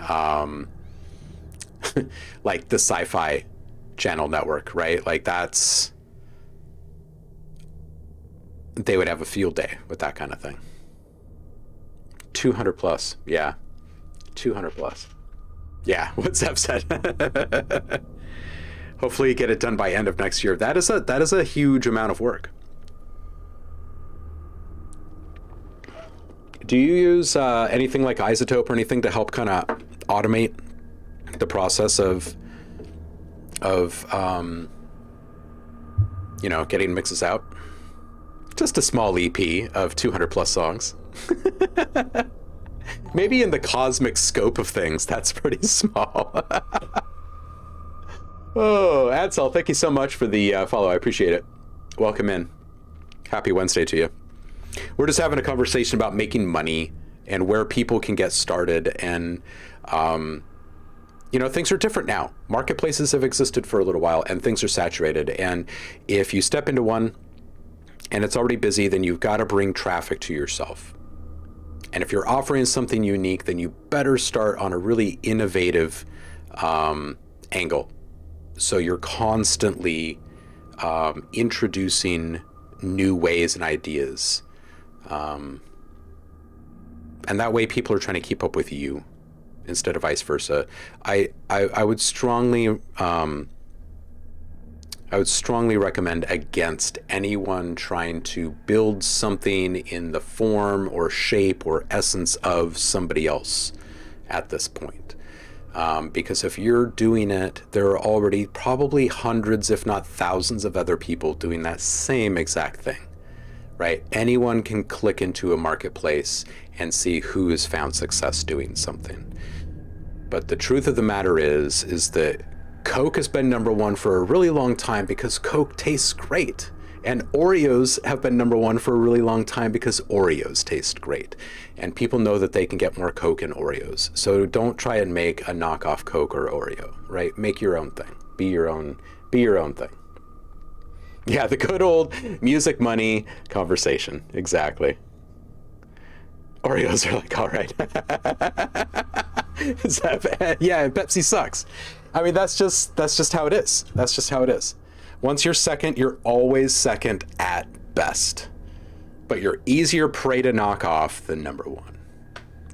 [SPEAKER 1] like the Sci-Fi Channel network, right? Like that's, they would have a field day with that kind of thing. 200 plus, yeah. 200 plus. Yeah, what Zeb said. Hopefully you get it done by end of next year. That is a huge amount of work. Do you use anything like Isotope or anything to help kind of automate the process of you know, getting mixes out? Just a small EP of 200 plus songs. Maybe in the cosmic scope of things, that's pretty small. Oh, Adsel, thank you so much for the follow. I appreciate it. Welcome in. Happy Wednesday to you. We're just having a conversation about making money and where people can get started. And, you know, things are different now. Marketplaces have existed for a little while and things are saturated. And if you step into one and it's already busy, then you've got to bring traffic to yourself. And if you're offering something unique, then you better start on a really innovative angle. So you're constantly introducing new ways and ideas. And that way people are trying to keep up with you instead of vice versa. I would strongly recommend against anyone trying to build something in the form or shape or essence of somebody else at this point. Because if you're doing it, there are already probably hundreds, if not thousands of other people doing that same exact thing, right? Anyone can click into a marketplace and see who has found success doing something. But the truth of the matter is that Coke has been number one for a really long time because Coke tastes great. And Oreos have been number one for a really long time because Oreos taste great. And people know that they can get more Coke and Oreos. So don't try and make a knockoff Coke or Oreo, right? Make your own thing. Be your own thing. Yeah, the good old music money conversation. Exactly. Oreos are like, all right. Yeah, Pepsi sucks. I mean, that's just how it is. That's just how it is. Once you're second, you're always second at best. But you're easier prey to knock off than number one.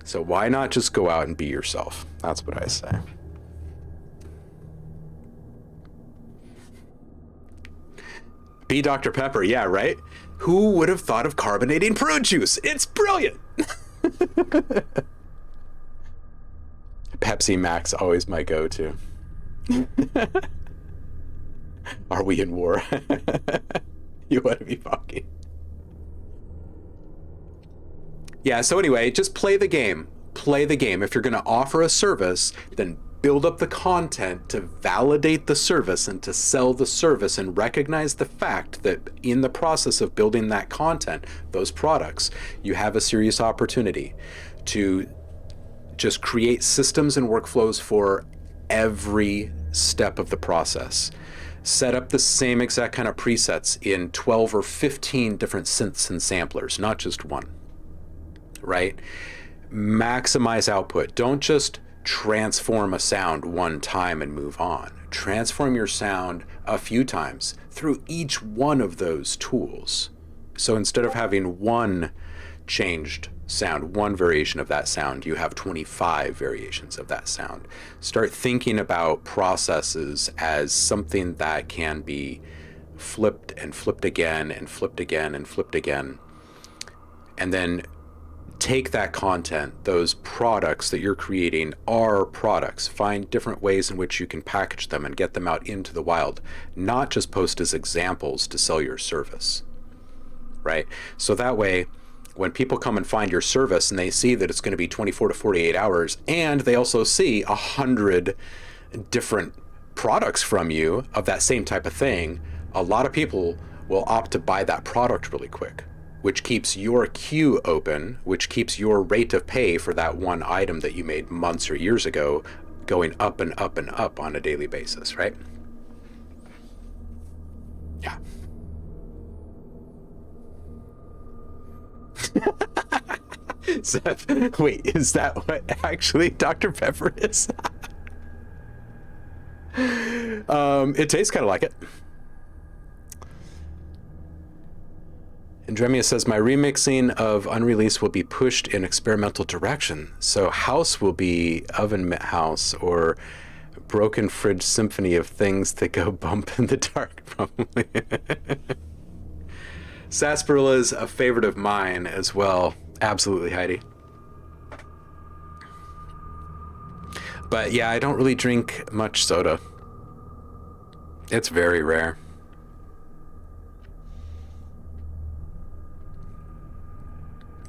[SPEAKER 1] So why not just go out and be yourself? That's what I say. Be Dr. Pepper, yeah, right? Who would have thought of carbonating prune juice? It's brilliant! Pepsi Max, always my go-to. Are we in war? You want to be fucking. Yeah, so anyway, just play the game. Play the game. If you're going to offer a service, then build up the content to validate the service and to sell the service, and recognize the fact that in the process of building that content, those products, you have a serious opportunity to just create systems and workflows for every step of the process. Set up the same exact kind of presets in 12 or 15 different synths and samplers, not just one, right? Maximize output. Don't just transform a sound one time and move on. Transform your sound a few times through each one of those tools. So instead of having one changed sound, one variation of that sound, you have 25 variations of that sound. Start thinking about processes as something that can be flipped and flipped again and flipped again and flipped again. And then take that content, those products that you're creating are products. Find different ways in which you can package them and get them out into the wild, not just post as examples to sell your service, right? So that way, when people come and find your service and they see that it's going to be 24 to 48 hours, and they also see 100 different products from you of that same type of thing, a lot of people will opt to buy that product really quick, which keeps your queue open, which keeps your rate of pay for that one item that you made months or years ago going up and up and up on a daily basis, right? Yeah. Seth, wait, is that what actually Dr. Pepper is? It tastes kind of like it. Andremia says, my remixing of unreleased will be pushed in experimental direction. So house will be oven mitt house, or broken fridge symphony of things that go bump in the dark, probably. Sarsaparilla is a favorite of mine as well. Absolutely, Heidi. But yeah, I don't really drink much soda. It's very rare.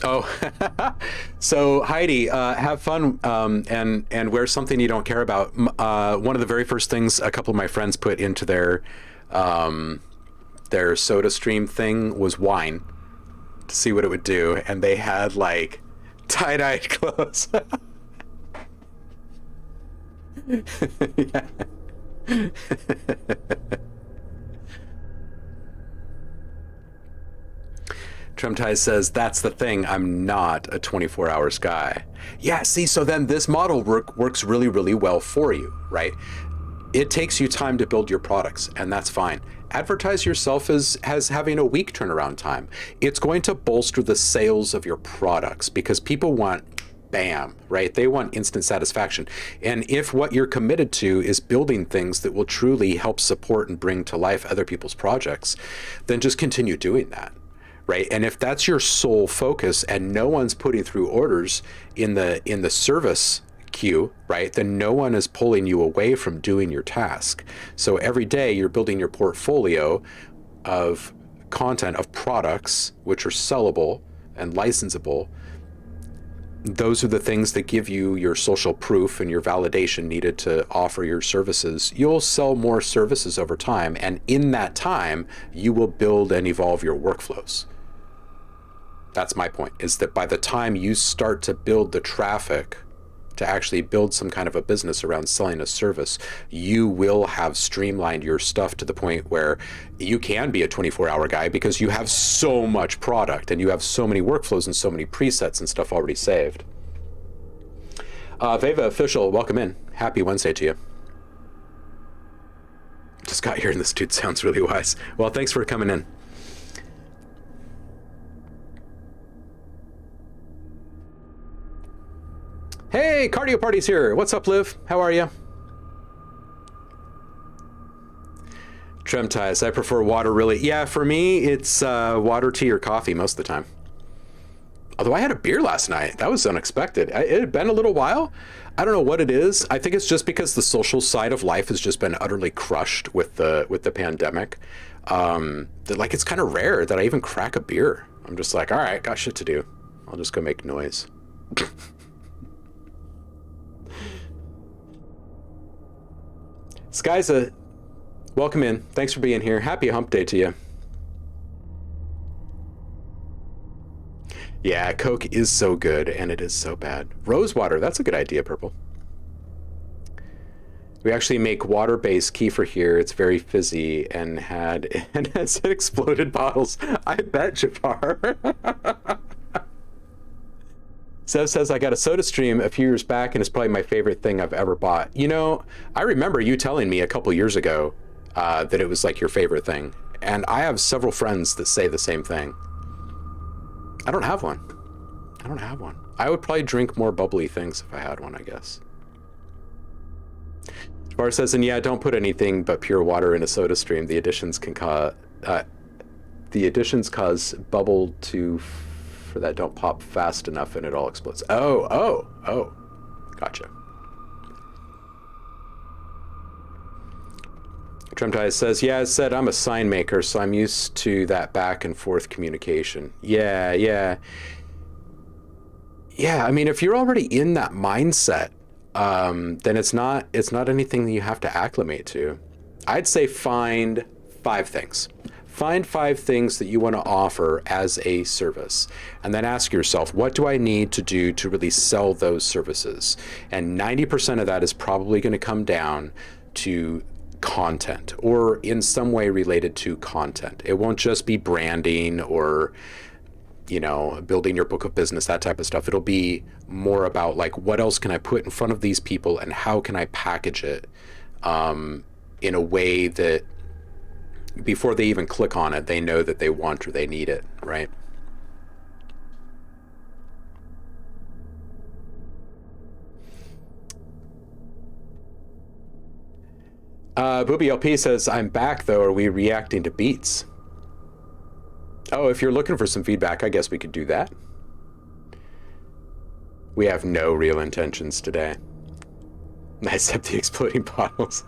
[SPEAKER 1] Oh, so Heidi, have fun and wear something you don't care about. One of the very first things a couple of my friends put into their soda stream thing was wine to see what it would do, and they had like tie-dyed clothes. Yeah. Trumtai says, that's the thing, I'm not a 24 hours guy. Yeah, see, so then this model works really, really well for you, right? It takes you time to build your products, and that's fine. Advertise yourself as having a week turnaround time. It's going to bolster the sales of your products because people want bam, right? They want instant satisfaction. And if what you're committed to is building things that will truly help support and bring to life other people's projects, then just continue doing that. Right? And if that's your sole focus and no one's putting through orders in the service queue, right, then no one is pulling you away from doing your task. So every day you're building your portfolio of content, of products which are sellable and licensable. Those are the things that give you your social proof and your validation needed to offer your services. You'll sell more services over time, and in that time you will build and evolve your workflows. That's my point, is that by the time you start to build the traffic to actually build some kind of a business around selling a service, you will have streamlined your stuff to the point where you can be a 24-hour guy because you have so much product and you have so many workflows and so many presets and stuff already saved. Veva Official, welcome in. Happy Wednesday to you. Just got here and this dude sounds really wise. Well, thanks for coming in. Hey, Cardio Party's here. What's up, Liv? How are you? Tremties, I prefer water really. Yeah, for me, it's water, tea, or coffee most of the time. Although I had a beer last night. That was unexpected. It had been a little while. I don't know what it is. I think it's just because the social side of life has just been utterly crushed with the pandemic. That like it's kind of rare that I even crack a beer. I'm just like, all right, got shit to do. I'll just go make noise. Skyza, welcome in. Thanks for being here. Happy hump day to you. Yeah, Coke is so good and it is so bad. Rose water, that's a good idea, Purple. We actually make water-based kefir here. It's very fizzy and has exploded bottles. I bet, Jafar. Zev says, I got a soda stream a few years back and it's probably my favorite thing I've ever bought. You know, I remember you telling me a couple years ago that it was like your favorite thing. And I have several friends that say the same thing. I don't have one. I don't have one. I would probably drink more bubbly things if I had one, I guess. Bar says, and yeah, don't put anything but pure water in a soda stream. The additions can cause bubble to for that don't pop fast enough and it all explodes. Oh. Gotcha. Tremtai says, yeah, I said I'm a sign maker, so I'm used to that back and forth communication. Yeah. I mean, if you're already in that mindset, then it's not anything that you have to acclimate to. I'd say find 5 things. Find 5 things that you want to offer as a service, and then ask yourself, what do I need to do to really sell those services? And 90% of that is probably going to come down to content or in some way related to content. It won't just be branding or, you know, building your book of business, that type of stuff. It'll be more about like, what else can I put in front of these people and how can I package it in a way that before they even click on it, they know that they want or they need it, right? Booby LP says, I'm back though. Are we reacting to beats? Oh, if you're looking for some feedback, I guess we could do that. We have no real intentions today. Except the exploding bottles.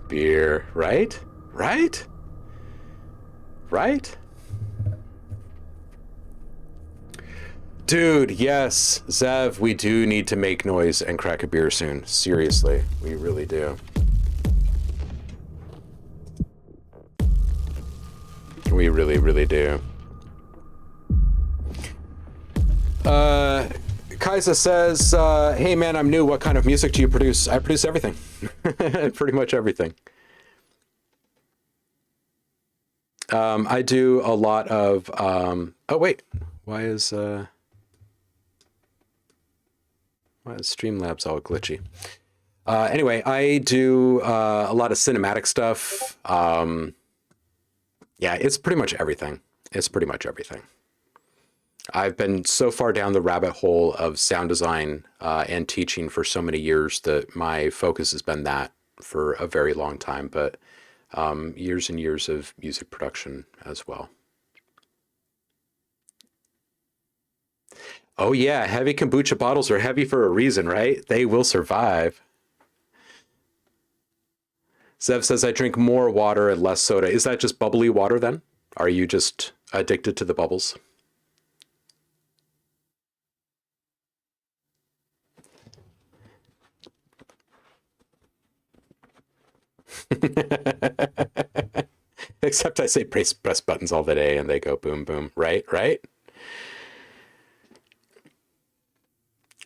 [SPEAKER 1] Beer, right? Right? Dude, yes, Zev, we do need to make noise and crack a beer soon. Seriously, we really do. We really do. Kaisa says, hey man, I'm new. What kind of music do you produce? I produce everything. Pretty much everything. I do a lot of, oh wait, why is Streamlabs all glitchy? Anyway, I do a lot of cinematic stuff. Yeah, it's pretty much everything. I've been so far down the rabbit hole of sound design and teaching for so many years that my focus has been that for a very long time, but years and years of music production as well. Oh yeah, heavy kombucha bottles are heavy for a reason, right? They will survive. Zev says, I drink more water and less soda. Is that just bubbly water then? Are you just addicted to the bubbles? Except I say press buttons all the day and they go boom, boom, right?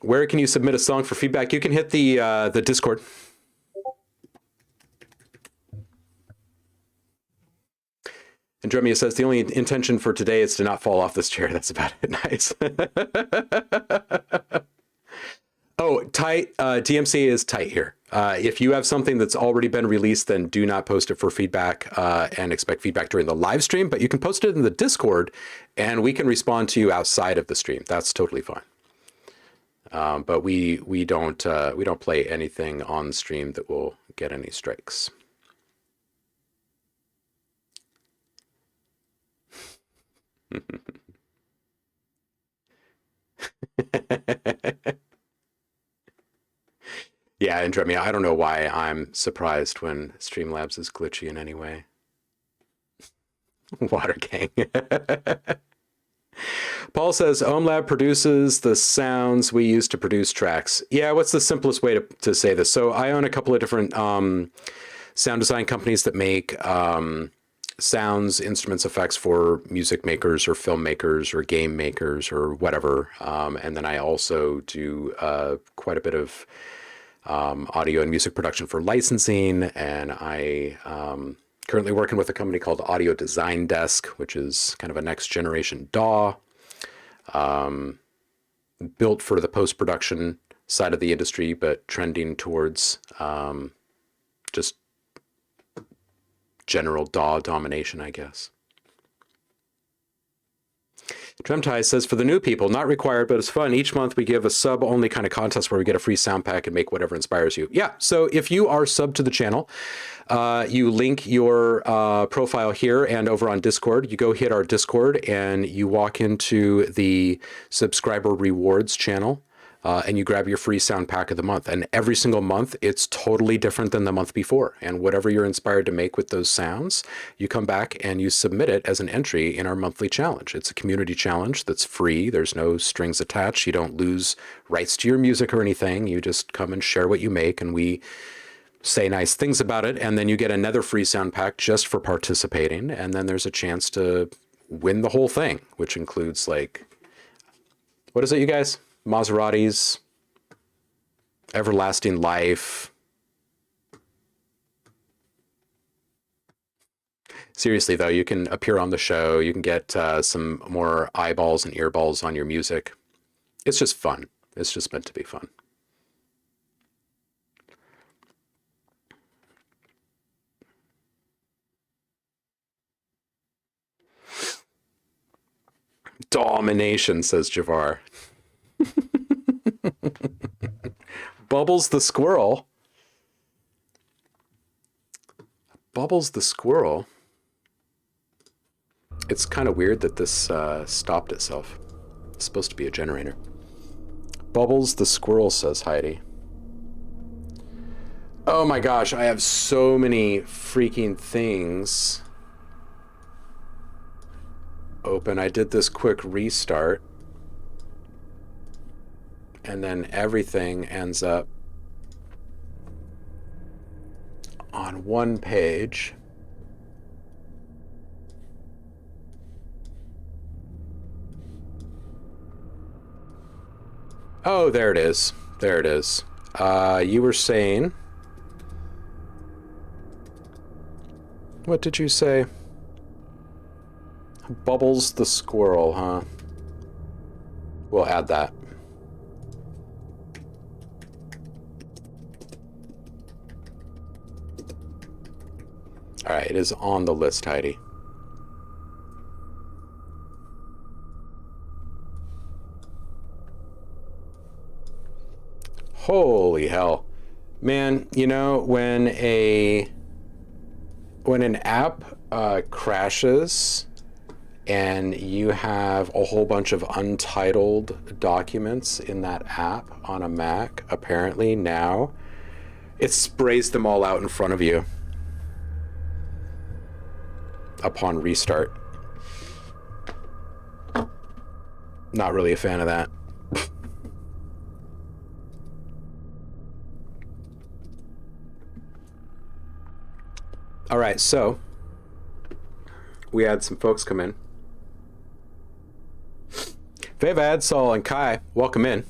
[SPEAKER 1] Where can you submit a song for feedback? You can hit the Discord. And Dremia says, the only intention for today is to not fall off this chair. That's about it. Nice. Oh, tight. DMCA is tight here. If you have something that's already been released, then do not post it for feedback and expect feedback during the live stream. But you can post it in the Discord and we can respond to you outside of the stream. That's totally fine. But we don't play anything on the stream that will get any strikes. Yeah, Andrew, I mean, I don't know why I'm surprised when Streamlabs is glitchy in any way. Water Gang. Paul says, OhmLab produces the sounds we use to produce tracks. Yeah, what's the simplest way to say this? So I own a couple of different sound design companies that make sounds, instruments, effects for music makers or filmmakers or game makers or whatever. And then I also do quite a bit of audio and music production for licensing. And I currently working with a company called Audio Design Desk, which is kind of a next generation DAW, built for the post-production side of the industry, but trending towards just general DAW domination, I guess. Drumtie says, for the new people, not required, but it's fun. Each month we give a sub-only kind of contest where we get a free sound pack and make whatever inspires you. Yeah, so if you are sub to the channel, you link your profile here and over on Discord. You go hit our Discord and you walk into the subscriber rewards channel. And you grab your free sound pack of the month. And every single month, it's totally different than the month before. And whatever you're inspired to make with those sounds, you come back and you submit it as an entry in our monthly challenge. It's a community challenge that's free. There's no strings attached. You don't lose rights to your music or anything. You just come and share what you make, and we say nice things about it. And then you get another free sound pack just for participating. And then there's a chance to win the whole thing, which includes, like, what is it, you guys? Maseratis, Everlasting Life. Seriously, though, you can appear on the show. You can get some more eyeballs and earballs on your music. It's just fun. It's just meant to be fun. Domination, says Javar. Bubbles the squirrel. Bubbles the squirrel. It's kind of weird that this stopped itself. It's supposed to be a generator. Bubbles the squirrel, says Heidi. Oh my gosh, I have so many freaking things open. I did this quick restart, and then everything ends up on one page. Oh, there it is. There it is. You were saying... What did you say? Bubbles the squirrel, huh? We'll add that. All right, it is on the list, Heidi. Holy hell. Man, you know, when an app crashes and you have a whole bunch of untitled documents in that app on a Mac, apparently now, it sprays them all out in front of you upon restart. Not really a fan of that. All right, so we had some folks come in. Vevad, Saul, and Kai, welcome in.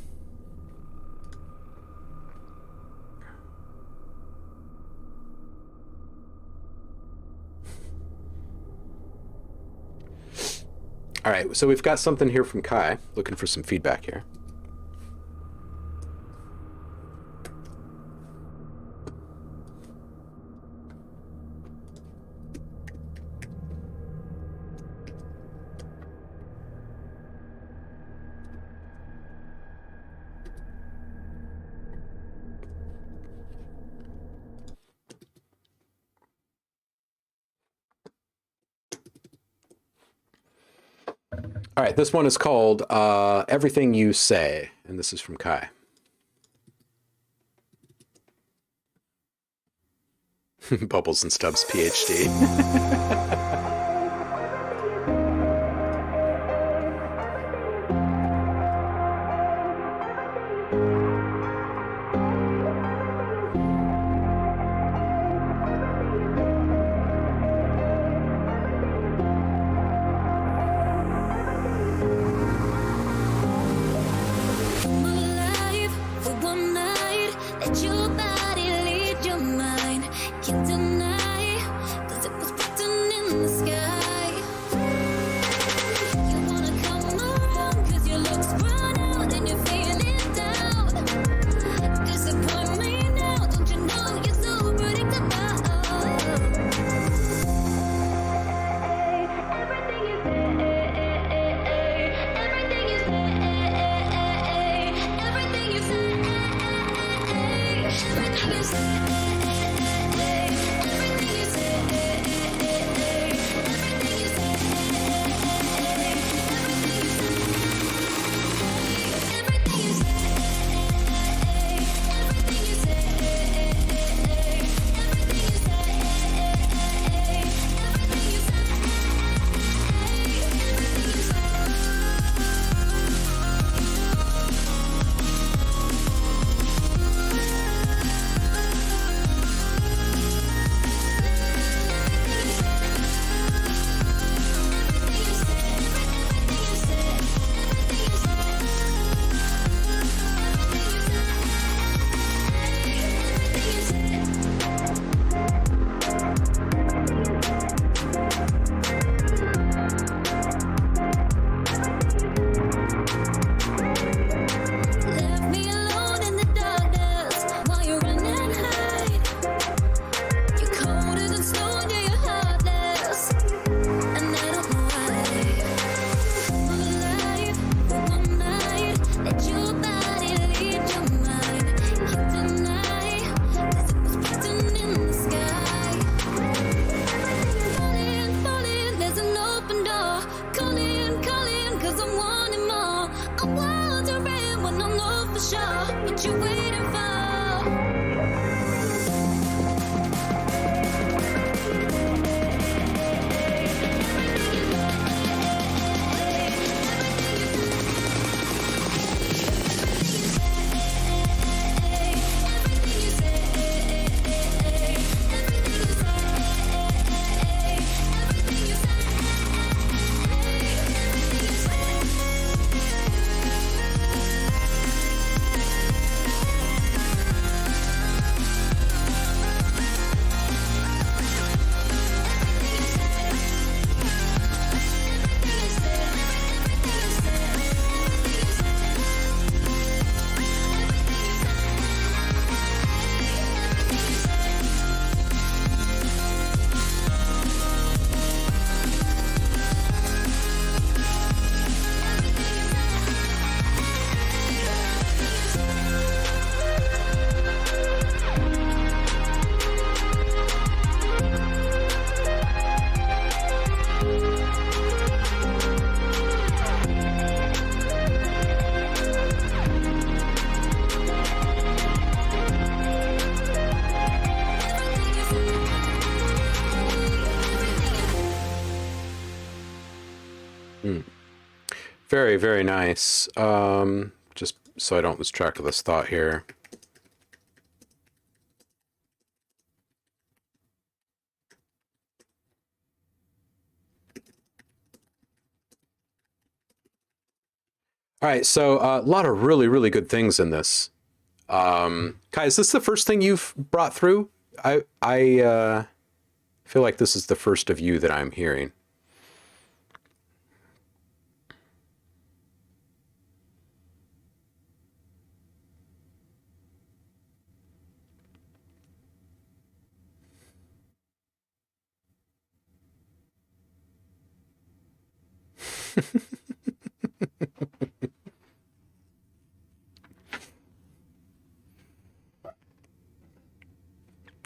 [SPEAKER 1] All right, so we've got something here from Kai, looking for some feedback here. All right, this one is called Everything You Say, and this is from Kai. Bubbles and Stubbs, PhD. Very, very nice. Just so I don't lose track of this thought here. All right, so a lot of really, really good things in this. Kai, is this the first thing you've brought through? I feel like this is the first of you that I'm hearing.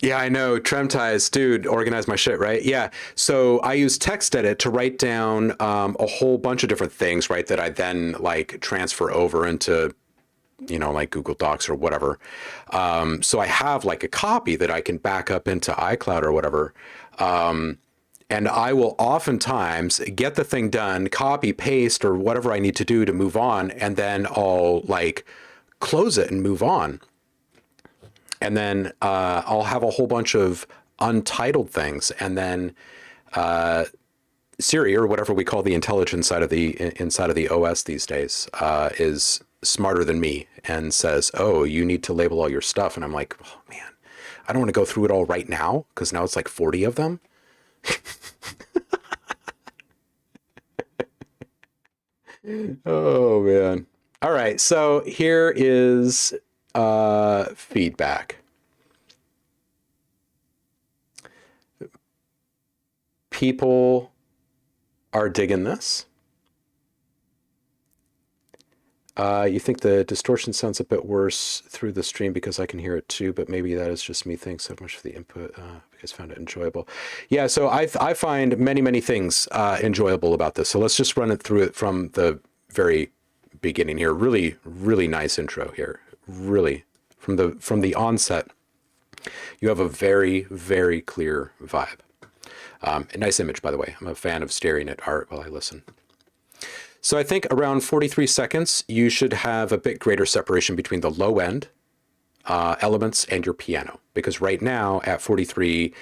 [SPEAKER 1] Yeah, I know. Tremties, dude, organize my shit, right? Yeah. So I use TextEdit to write down a whole bunch of different things, right? That I then like transfer over into, like Google Docs or whatever. So I have like a copy that I can back up into iCloud or whatever. And I will oftentimes get the thing done, copy, paste, or whatever I need to do to move on. And then I'll like close it and move on. And then I'll have a whole bunch of untitled things. And then Siri, or whatever we call the intelligence side of the inside of the OS these days, is smarter than me and says, "Oh, you need to label all your stuff." And I'm like, "Oh man, I don't want to go through it all right now because now it's like 40 of them." Oh man. All right, so here is feedback. People are digging this. You think the distortion sounds a bit worse through the stream because I can hear it too, but maybe that is just me. Thanks so much for the input. Because found it enjoyable. Yeah, so I find many things enjoyable about this. So let's just run it through it from the very beginning here. Really nice intro here. Really, from the onset, you have a very clear vibe. A nice image, by the way. I'm a fan of staring at art while I listen. So I think around 43 seconds, you should have a bit greater separation between the low end elements and your piano. Because right now at 43,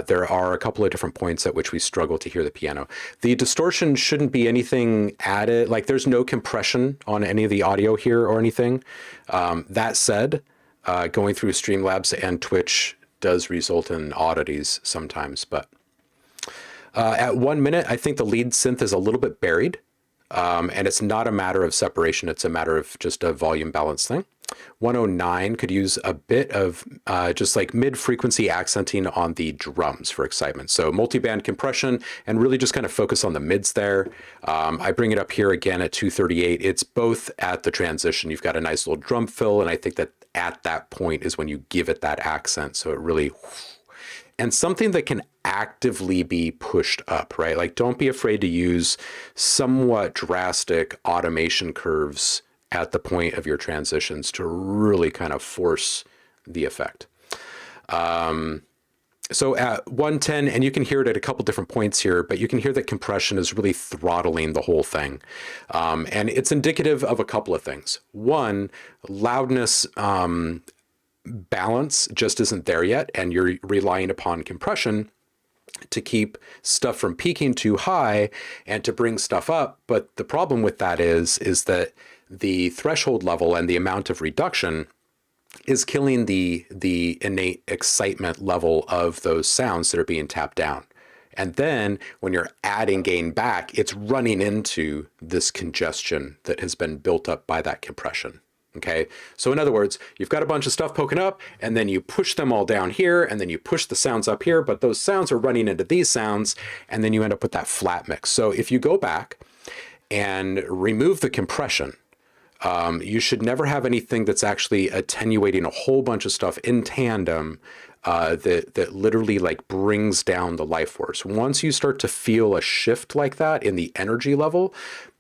[SPEAKER 1] there are a couple of different points at which we struggle to hear the piano. The distortion shouldn't be anything added. Like there's no compression on any of the audio here or anything. That said, going through Streamlabs and Twitch does result in oddities sometimes. But at 1 minute, I think the lead synth is a little bit buried. And it's not a matter of separation. It's a matter of just a volume balance thing. 109 could use a bit of just like mid-frequency accenting on the drums for excitement. So multi-band compression and really just kind of focus on the mids there. I bring it up here again at 238. It's both at the transition. You've got a nice little drum fill, and I think that at that point is when you give it that accent. So it really... And something that can actively be pushed up, right? Like don't be afraid to use somewhat drastic automation curves at the point of your transitions to really kind of force the effect. So at 110, and you can hear it at a couple different points here, but you can hear that compression is really throttling the whole thing. And it's indicative of a couple of things. One, loudness, balance just isn't there yet, and you're relying upon compression to keep stuff from peaking too high and to bring stuff up. But the problem with that is that the threshold level and the amount of reduction is killing the innate excitement level of those sounds that are being tapped down. And then when you're adding gain back, it's running into this congestion that has been built up by that compression. Okay, so in other words, you've got a bunch of stuff poking up, and then you push them all down here, and then you push the sounds up here, but those sounds are running into these sounds, and then you end up with that flat mix. So if you go back and remove the compression, you should never have anything that's actually attenuating a whole bunch of stuff in tandem that literally like brings down the life force. Once you start to feel a shift like that in the energy level,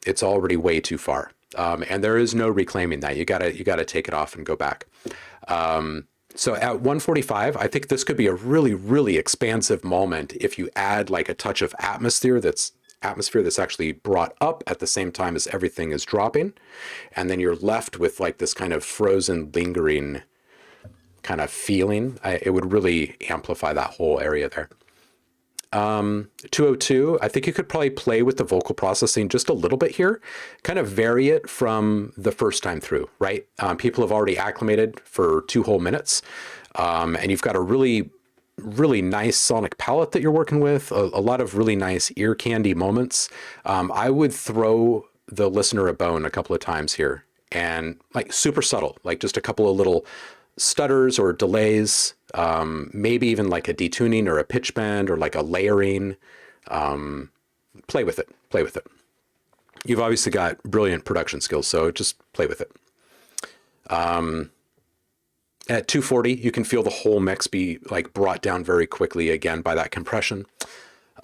[SPEAKER 1] it's already way too far. And there is no reclaiming that. You gotta take it off and go back. So at 145, I think this could be a really expansive moment if you add like a touch of atmosphere that's actually brought up at the same time as everything is dropping. And then you're left with like this kind of frozen, lingering kind of feeling. It would really amplify that whole area there. 202, I think you could probably play with the vocal processing just a little bit here, kind of vary it from the first time through, right? People have already acclimated for 2 whole minutes, and you've got a really nice sonic palette that you're working with, a lot of really nice ear candy moments. I would throw the listener a bone a couple of times here, and like super subtle, like just a couple of little stutters or delays, maybe even like a detuning or a pitch bend or like a layering. Play with it. You've obviously got brilliant production skills, so just play with it. At 240, you can feel the whole mix be like brought down very quickly again by that compression.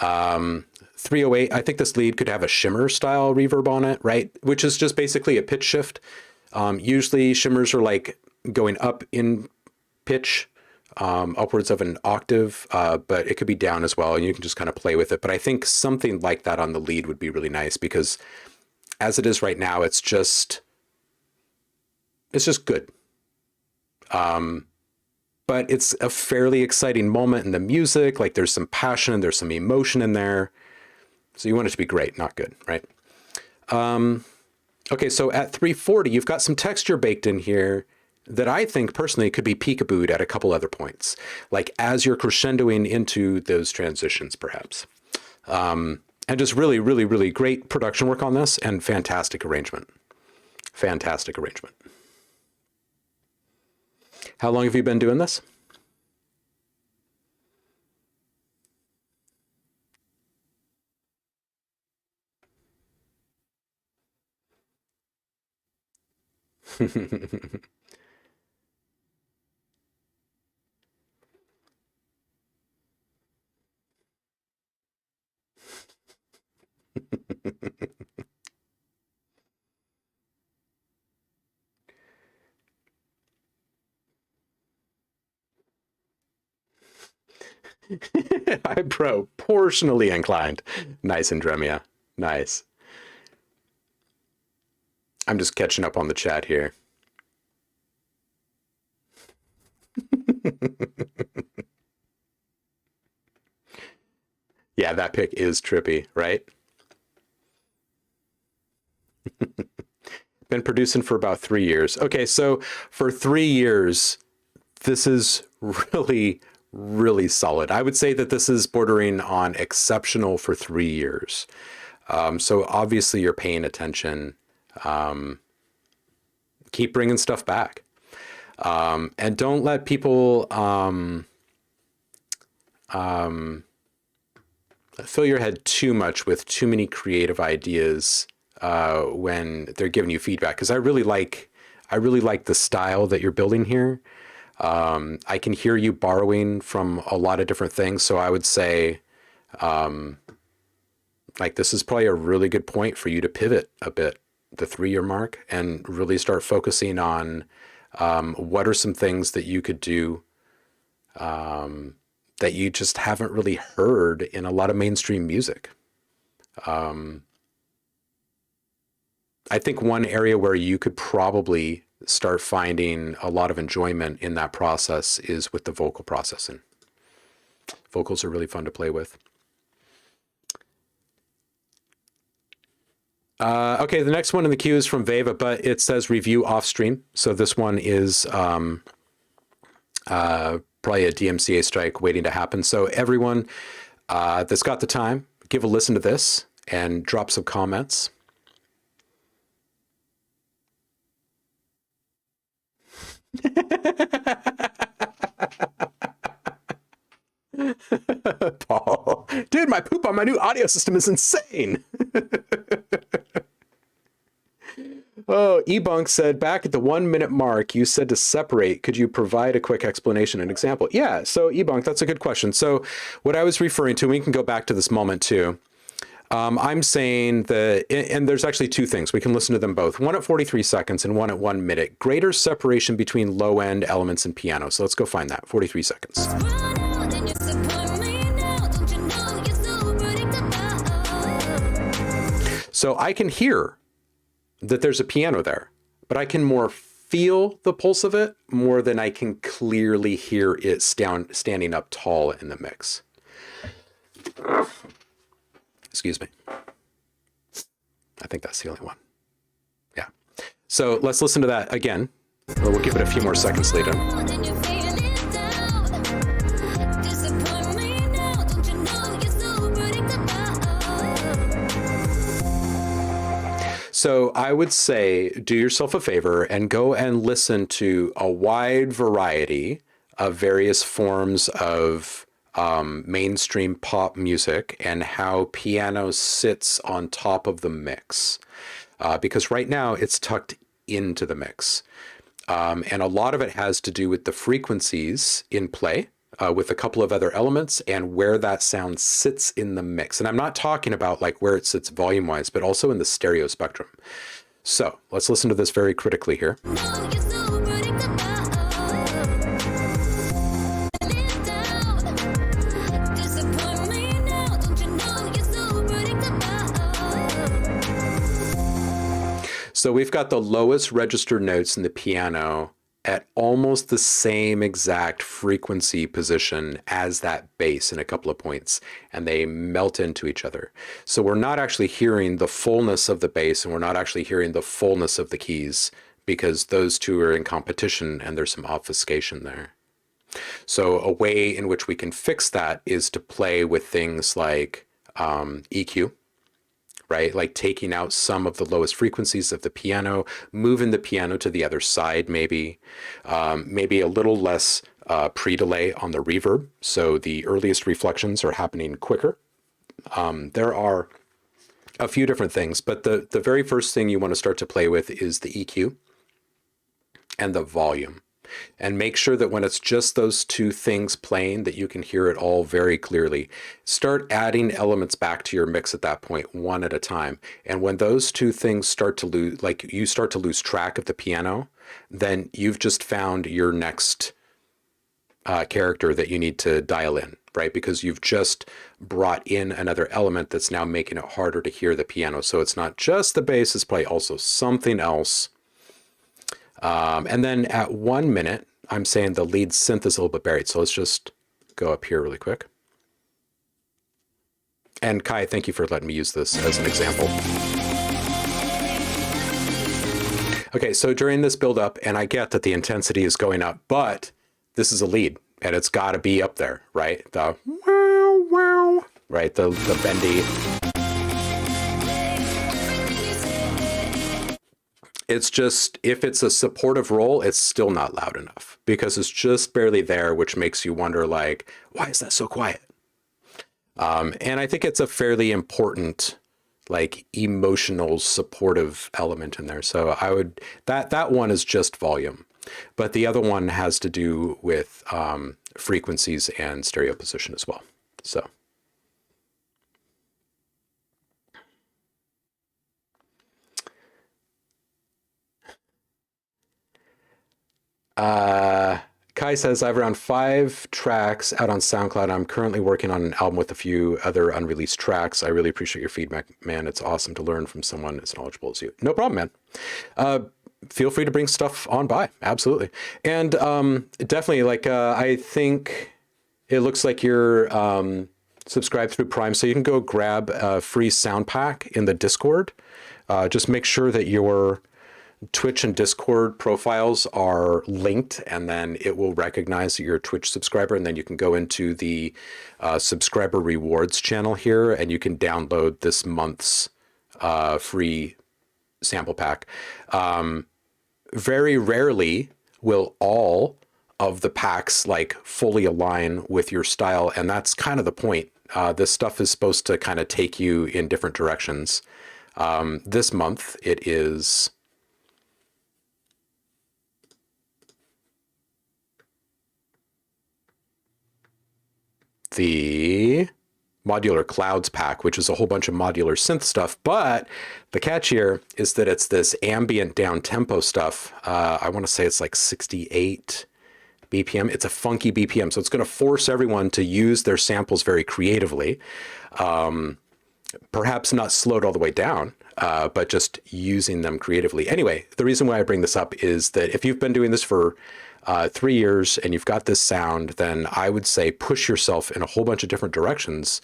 [SPEAKER 1] 308, I think this lead could have a shimmer style reverb on it, right? Which is just basically a pitch shift. Usually shimmers are like going up in pitch, upwards of an octave, but it could be down as well, and you can just kind of play with it. But I think something like that on the lead would be really nice, because as it is right now, it's just good. But it's a fairly exciting moment in the music. Like there's some passion, there's some emotion in there. So you want it to be great, not good, right? Okay, so at 340, you've got some texture baked in here that I think personally could be peekabooed at a couple other points, like as you're crescendoing into those transitions, perhaps. And just really, really, really great production work on this, and fantastic arrangement. Fantastic arrangement. How long have you been doing this? I'm proportionally inclined. Nice, Andremia. Nice. I'm just catching up on the chat here. Yeah, that pick is trippy, right? Been producing for about 3 years. Okay, so for 3 years, this is really, really solid. I would say that this is bordering on exceptional for 3 years. So obviously you're paying attention. Keep bringing stuff back. And don't let people fill your head too much with too many creative ideas when they're giving you feedback. Because I really like the style that you're building here. I can hear you borrowing from a lot of different things. So I would say, like, this is probably a really good point for you to pivot a bit, the 3-year mark, and really start focusing on what are some things that you could do that you just haven't really heard in a lot of mainstream music. I think one area where you could probably start finding a lot of enjoyment in that process is with the vocal processing. Vocals are really fun to play with. Okay, the next one in the queue is from Veva, but it says review off stream. So this one is probably a DMCA strike waiting to happen. So everyone that's got the time, give a listen to this and drop some comments. Paul, dude, my poop on my new audio system is insane. Oh, Ebunk said, back at the 1 minute mark, you said to separate. Could you provide a quick explanation and example? Yeah, so Ebunk, that's a good question. So what I was referring to, we can go back to this moment too. I'm saying that, and there's actually two things. We can listen to them both. One at 43 seconds and one at 1 minute. Greater separation between low end elements and piano. So let's go find that. 43 seconds. So I can hear that there's a piano there, but I can more feel the pulse of it more than I can clearly hear it standing up tall in the mix. Excuse me. I think that's the only one. Yeah. So let's listen to that again. Or we'll give it a few more seconds later. So I would say do yourself a favor and go and listen to a wide variety of various forms of mainstream pop music and how piano sits on top of the mix. Because right now it's tucked into the mix. And a lot of it has to do with the frequencies in play, with a couple of other elements and where that sound sits in the mix. And I'm not talking about like where it sits volume wise, but also in the stereo spectrum. So let's listen to this very critically here. So we've got the lowest register notes in the piano at almost the same exact frequency position as that bass in a couple of points, and they melt into each other. So we're not actually hearing the fullness of the bass, and we're not actually hearing the fullness of the keys, because those two are in competition and there's some obfuscation there. So a way in which we can fix that is to play with things like EQ, right? Like taking out some of the lowest frequencies of the piano, moving the piano to the other side, maybe a little less pre-delay on the reverb, so the earliest reflections are happening quicker. There are a few different things, but the very first thing you want to start to play with is the EQ and the volume. And make sure that when it's just those two things playing, that you can hear it all very clearly. Start adding elements back to your mix at that point, one at a time. And when those two things start to lose, like you start to lose track of the piano, then you've just found your next character that you need to dial in, right? Because you've just brought in another element that's now making it harder to hear the piano. So it's not just the bass, it's probably also something else. And then at 1 minute, I'm saying the lead synth is a little bit buried. So let's just go up here really quick. And Kai, thank you for letting me use this as an example. Okay, so during this build up, and I get that the intensity is going up, but this is a lead and it's got to be up there, right? The wow, wow, right? The bendy. It's just, if it's a supportive role, it's still not loud enough because it's just barely there, which makes you wonder, like, why is that so quiet? And I think it's a fairly important, like, emotional supportive element in there. So I would, that one is just volume, but the other one has to do with frequencies and stereo position as well. So. Kai says, I have around 5 tracks out on SoundCloud. I'm currently working on an album with a few other unreleased tracks. I really appreciate your feedback, man. It's awesome to learn from someone as knowledgeable as you. No problem, man. Feel free to bring stuff on by. Absolutely. And definitely, like, I think it looks like you're subscribed through Prime, so you can go grab a free sound pack in the Discord. Just make sure that your Twitch and Discord profiles are linked, and then it will recognize that you're a Twitch subscriber, and then you can go into the subscriber rewards channel here, and you can download this month's free sample pack. Very rarely will all of the packs like fully align with your style, and that's kind of the point. This stuff is supposed to kind of take you in different directions. This month it is the modular clouds pack, which is a whole bunch of modular synth stuff, but the catch here is that it's this ambient down tempo stuff. I want to say it's like 68 BPM. It's a funky BPM, so it's going to force everyone to use their samples very creatively. Perhaps not slowed all the way down, but just using them creatively. Anyway, the reason why I bring this up is that if you've been doing this for 3 years and you've got this sound, then I would say push yourself in a whole bunch of different directions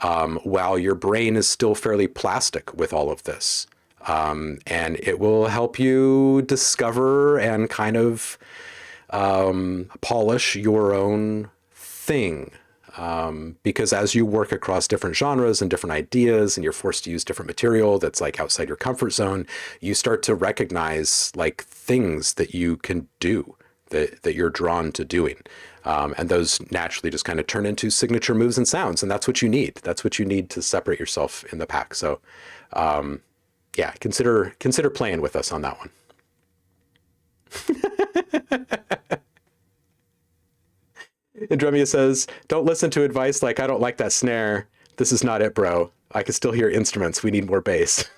[SPEAKER 1] while your brain is still fairly plastic with all of this. And it will help you discover and kind of polish your own thing. Because as you work across different genres and different ideas, and you're forced to use different material that's like outside your comfort zone, you start to recognize like things that you can do, that you're drawn to doing. And those naturally just kind of turn into signature moves and sounds. And that's what you need. That's what you need to separate yourself in the pack. So yeah, consider playing with us on that one. Andromeda says, don't listen to advice like, I don't like that snare. This is not it, bro. I can still hear instruments. We need more bass.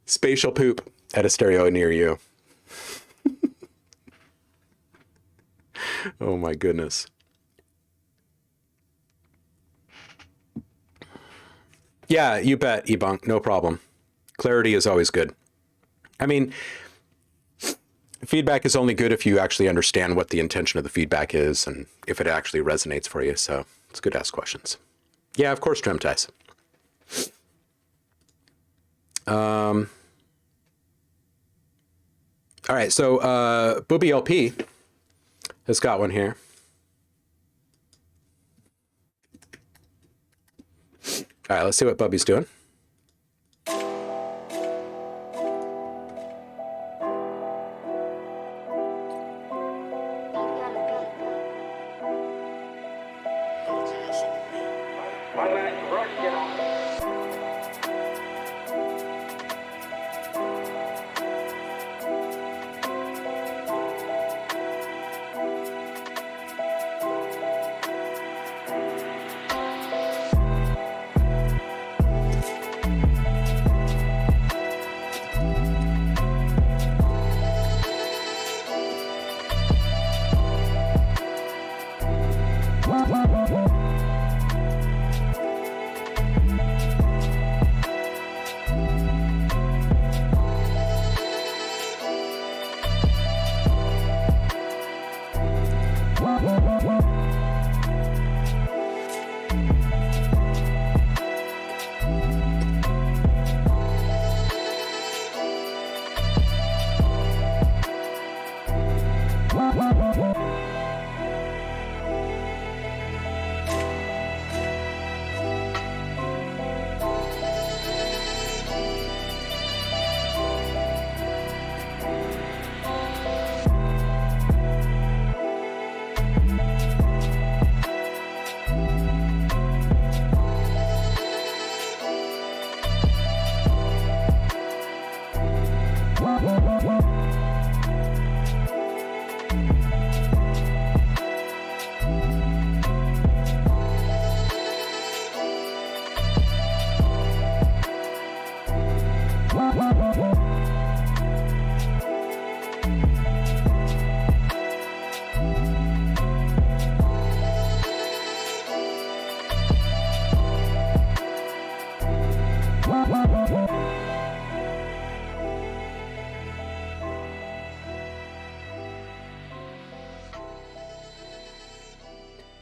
[SPEAKER 1] Spatial poop at a stereo near you. Oh my goodness. Yeah, you bet, Ebunk. No problem. Clarity is always good. I mean, feedback is only good if you actually understand what the intention of the feedback is and if it actually resonates for you. So it's good to ask questions. Yeah, of course, Trim Ties. All right, so Booby LP has got one here. All right, let's see what Bubby's doing.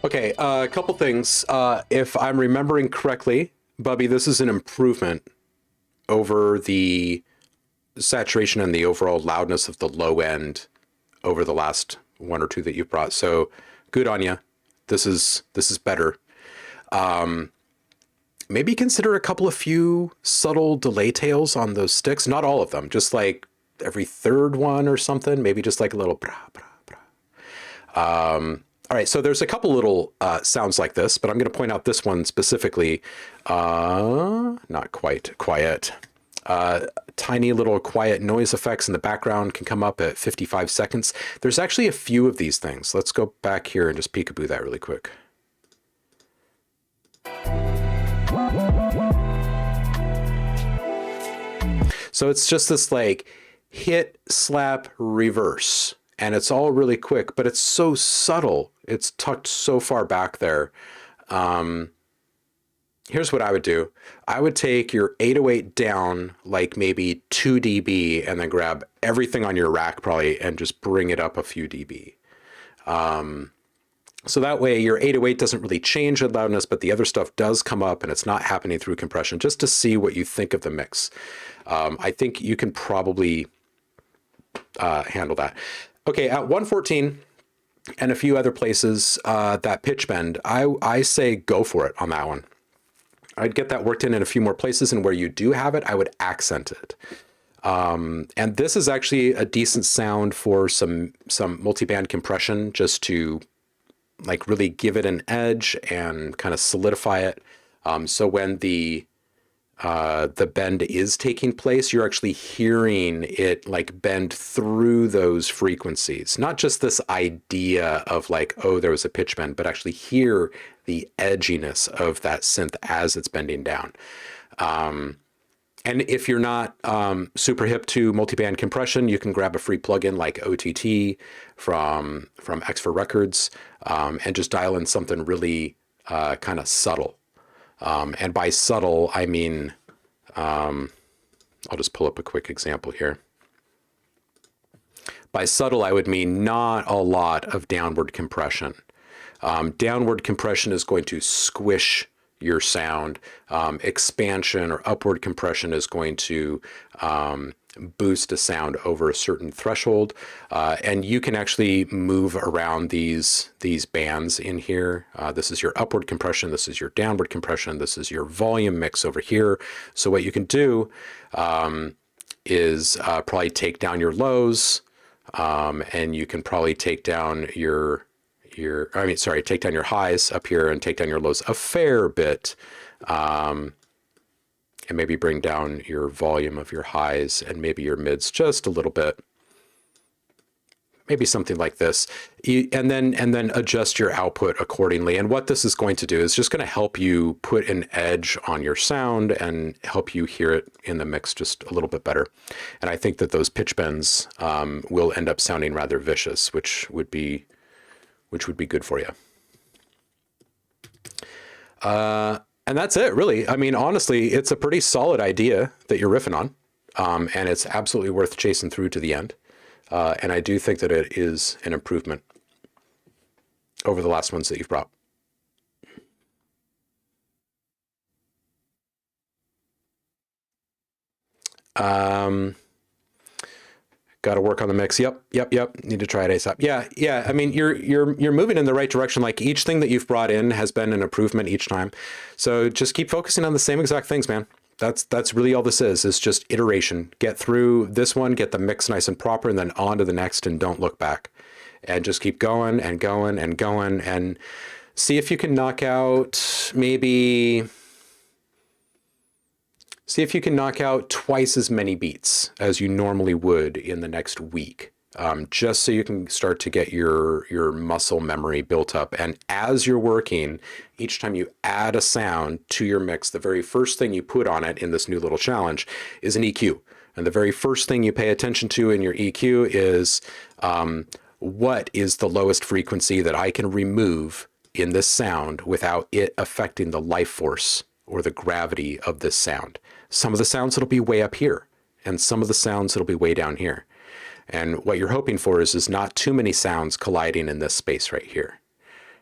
[SPEAKER 1] Okay, a couple things. If I'm remembering correctly, Bubby, this is an improvement over the saturation and the overall loudness of the low end over the last one or two that you've brought. So good on you. This is better. Maybe consider a couple of few subtle delay tails on those sticks. Not all of them, just like every third one or something. Maybe just like a little bra, bra, bra. All right, so there's a couple little sounds like this, but I'm going to point out this one specifically. Not quite quiet. Tiny little quiet noise effects in the background can come up at 55 seconds. There's actually a few of these things. Let's go back here and just peekaboo that really quick. So it's just this like hit, slap, reverse. And it's all really quick, but it's so subtle. It's tucked so far back there. Here's what I would do. I would take your 808 down like maybe 2 dB and then grab everything on your rack probably and just bring it up a few dB. So that way your 808 doesn't really change in loudness, but the other stuff does come up and it's not happening through compression, just to see what you think of the mix. I think you can probably handle that. Okay, at 114 and a few other places, that pitch bend, I say go for it on that one. I'd get that worked in a few more places, and where you do have it, I would accent it. And this is actually a decent sound for some multiband compression, just to like really give it an edge and kind of solidify it. So when the the bend is taking place, you're actually hearing it like bend through those frequencies. Not just this idea of like, oh, there was a pitch bend, but actually hear the edginess of that synth as it's bending down. And if you're not super hip to multiband compression, you can grab a free plugin like OTT from X4 Records and just dial in something really kind of subtle. And by subtle, I mean, I'll just pull up a quick example here. By subtle, I would mean not a lot of downward compression. Downward compression is going to squish your sound. Expansion or upward compression is going to boost a sound over a certain threshold. And you can actually move around these bands in here. This is your upward compression. This is your downward compression. This is your volume mix over here. So what you can do is probably take down your lows, and you can probably take down take down your highs up here and take down your lows a fair bit. And maybe bring down your volume of your highs and maybe your mids just a little bit. Maybe something like this. And then adjust your output accordingly. And what this is going to do is just going to help you put an edge on your sound and help you hear it in the mix just a little bit better. And I think that those pitch bends will end up sounding rather vicious, which would be good for you. And that's it, really. I mean, honestly, it's a pretty solid idea that you're riffing on, and it's absolutely worth chasing through to the end. And I do think that it is an improvement over the last ones that you've brought. Got to work on the mix. Yep. Need to try it ASAP. Yeah. I mean, you're moving in the right direction. Like each thing that you've brought in has been an improvement each time. So just keep focusing on the same exact things, man. That's really all this is just iteration. Get through this one, get the mix nice and proper, and then on to the next, and don't look back. And just keep going and going and going, and see if you can knock out twice as many beats as you normally would in the next week, just so you can start to get your muscle memory built up. And as you're working, each time you add a sound to your mix, the very first thing you put on it in this new little challenge is an EQ. And the very first thing you pay attention to in your EQ is what is the lowest frequency that I can remove in this sound without it affecting the life force or the gravity of this sound. Some of the sounds it'll be way up here, and some of the sounds it'll be way down here. And what you're hoping for is not too many sounds colliding in this space right here.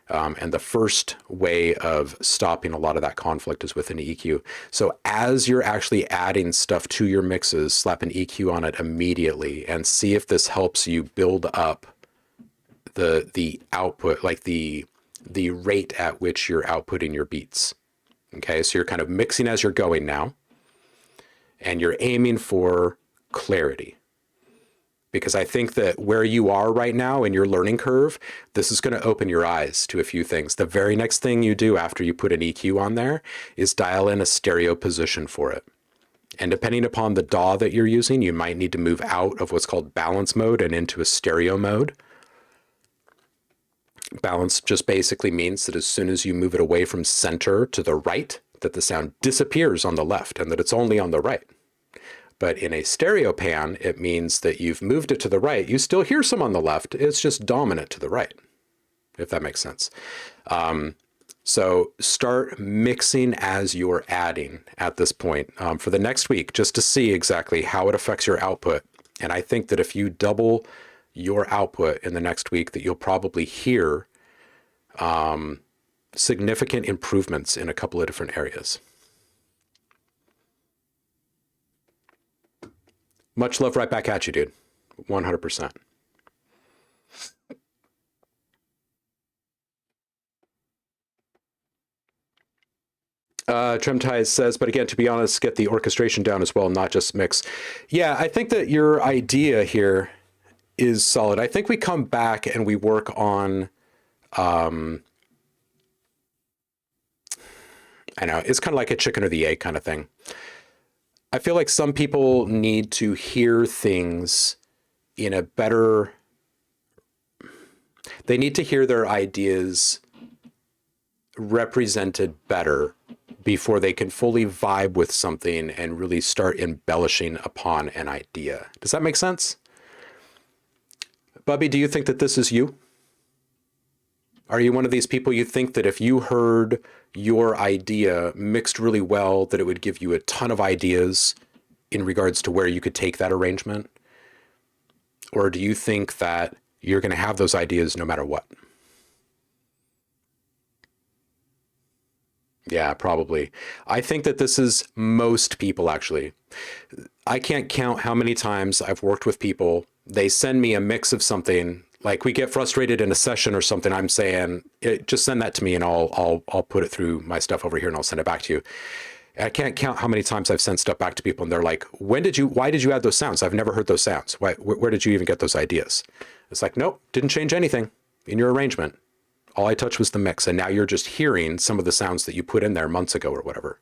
[SPEAKER 1] And the first way of stopping a lot of that conflict is with an EQ. So as you're actually adding stuff to your mixes, slap an EQ on it immediately and see if this helps you build up the output, like the rate at which you're outputting your beats. Okay, so you're kind of mixing as you're going now, and you're aiming for clarity. Because I think that where you are right now in your learning curve, this is going to open your eyes to a few things. The very next thing you do after you put an EQ on there is dial in a stereo position for it. And depending upon the DAW that you're using, you might need to move out of what's called balance mode and into a stereo mode. Balance just basically means that as soon as you move it away from center to the right, that the sound disappears on the left and that it's only on the right. But in a stereo pan, it means that you've moved it to the right. You still hear some on the left. It's just dominant to the right, if that makes sense. So start mixing as you're adding at this point for the next week, just to see exactly how it affects your output. And I think that if you double your output in the next week, that you'll probably hear significant improvements in a couple of different areas. Much love right back at you, dude. 100%. Tremtize says, but again, to be honest, get the orchestration down as well, not just mix. Yeah, I think that your idea here is solid. I think we come back and we work on, I know, it's kind of like a chicken or the egg kind of thing. I feel like some people need to hear things in a better, they need to hear their ideas represented better before they can fully vibe with something and really start embellishing upon an idea. Does that make sense? Bubby, do you think that this is you? Are you one of these people you think that if you heard your idea mixed really well, that it would give you a ton of ideas in regards to where you could take that arrangement? Or do you think that you're going to have those ideas no matter what? Yeah, probably. I think that this is most people, actually. I can't count how many times I've worked with people. They send me a mix of something, like we get frustrated in a session or something. I'm saying, just send that to me and I'll put it through my stuff over here and I'll send it back to you. I can't count how many times I've sent stuff back to people and they're like, why did you add those sounds? I've never heard those sounds. Where did you even get those ideas? It's like, nope, didn't change anything in your arrangement. All I touched was the mix, and now you're just hearing some of the sounds that you put in there months ago or whatever.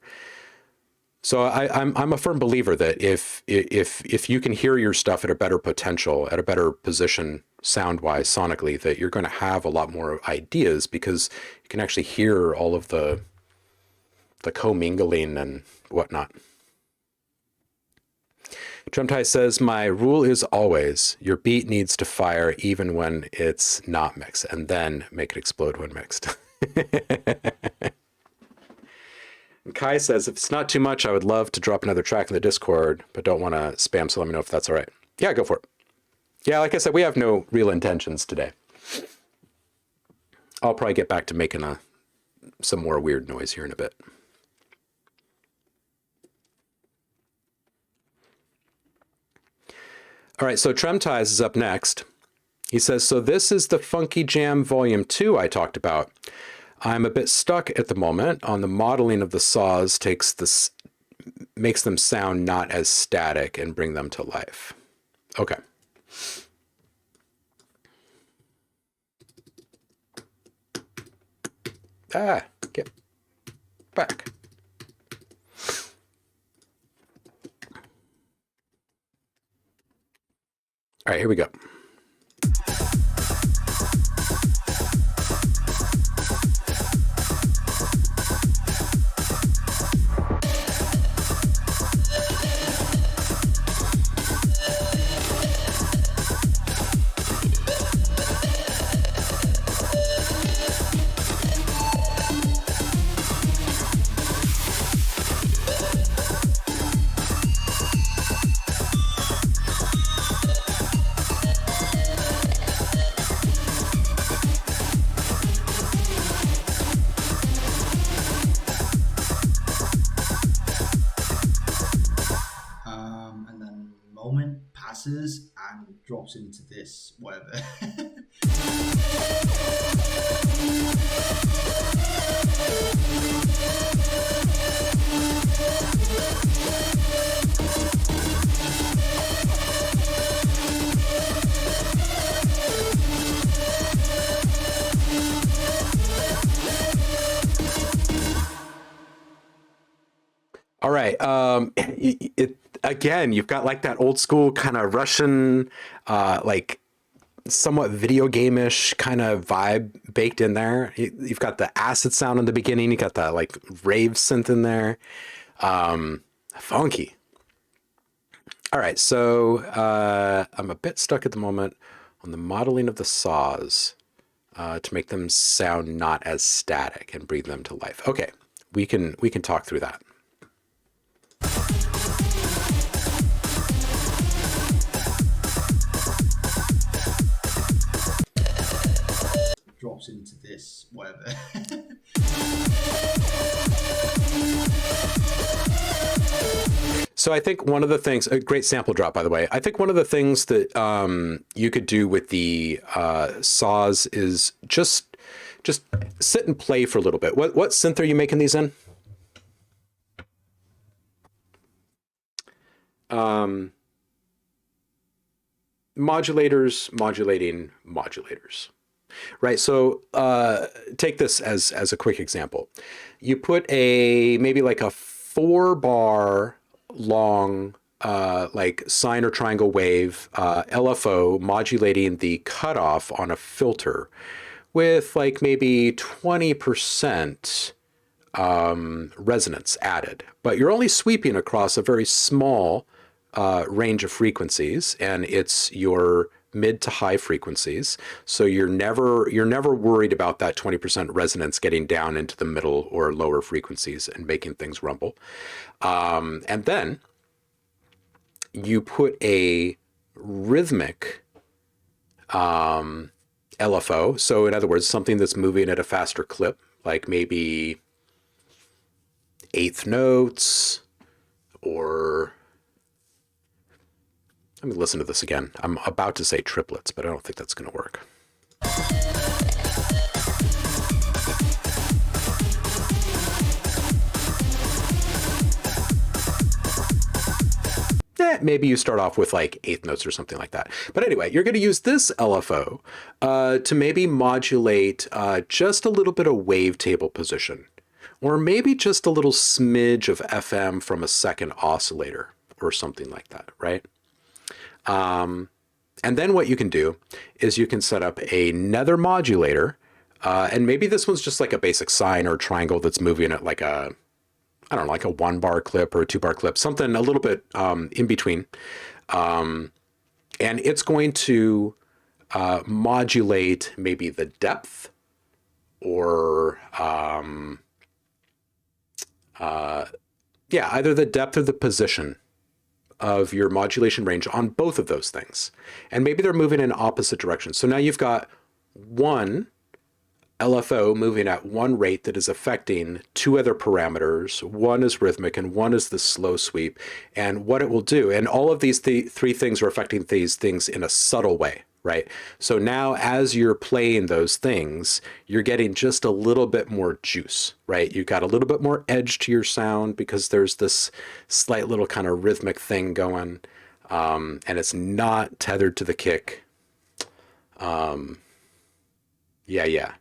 [SPEAKER 1] So I'm a firm believer that if you can hear your stuff at a better potential, at a better position, sound-wise, sonically, that you're going to have a lot more ideas because you can actually hear all of the commingling and whatnot. Trumtai says, my rule is always your beat needs to fire even when it's not mixed, and then make it explode when mixed. And Kai says, if it's not too much, I would love to drop another track in the Discord, but don't want to spam, so let me know if that's all right. Yeah, go for it. Yeah, like I said, we have no real intentions today. I'll probably get back to making some more weird noise here in a bit. All right, so Tremties is up next. He says, so this is the Funky Jam Volume 2 I talked about. I'm a bit stuck at the moment on the modeling of the saws makes them sound not as static and bring them to life. Okay. Get back. All right, here we go.
[SPEAKER 2] And drops into this, whatever.
[SPEAKER 1] All right. Again, you've got like that old school kind of Russian, like somewhat video game-ish kind of vibe baked in there. You've got the acid sound in the beginning. You got that like rave synth in there. Funky. All right. So I'm a bit stuck at the moment on the modeling of the saws to make them sound not as static and bring them to life. Okay. We can talk through that.
[SPEAKER 2] Drops into this, whatever.
[SPEAKER 1] So I think one of the things, a great sample drop, by the way, I think one of the things that you could do with the saws is just sit and play for a little bit. What synth are you making these in? Modulators, modulating modulators. Right, so take this as a quick example. You put maybe like a 4-bar long like sine or triangle wave LFO modulating the cutoff on a filter with like maybe 20% resonance added, but you're only sweeping across a very small range of frequencies, and it's your mid to high frequencies. So you're never worried about that 20% resonance getting down into the middle or lower frequencies and making things rumble. And then you put a rhythmic LFO. So in other words, something that's moving at a faster clip, like maybe eighth notes, or let me listen to this again. I'm about to say triplets, but I don't think that's going to work. Maybe you start off with like eighth notes or something like that. But anyway, you're going to use this LFO to maybe modulate just a little bit of wavetable position, or maybe just a little smidge of FM from a second oscillator or something like that, right? And then what you can do is you can set up another modulator, and maybe this one's just like a basic sine or triangle that's moving at like a, I don't know, like a 1-bar clip or a 2-bar clip, something a little bit in between. And it's going to modulate maybe the depth or, either the depth or the position of your modulation range on both of those things. And maybe they're moving in opposite directions. So now you've got one LFO moving at one rate that is affecting two other parameters. One is rhythmic and one is the slow sweep. And what it will do, and all of these three things are affecting these things in a subtle way, right? So now as you're playing those things, you're getting just a little bit more juice, right? You've got a little bit more edge to your sound because there's this slight little kind of rhythmic thing going, and it's not tethered to the kick. Yeah.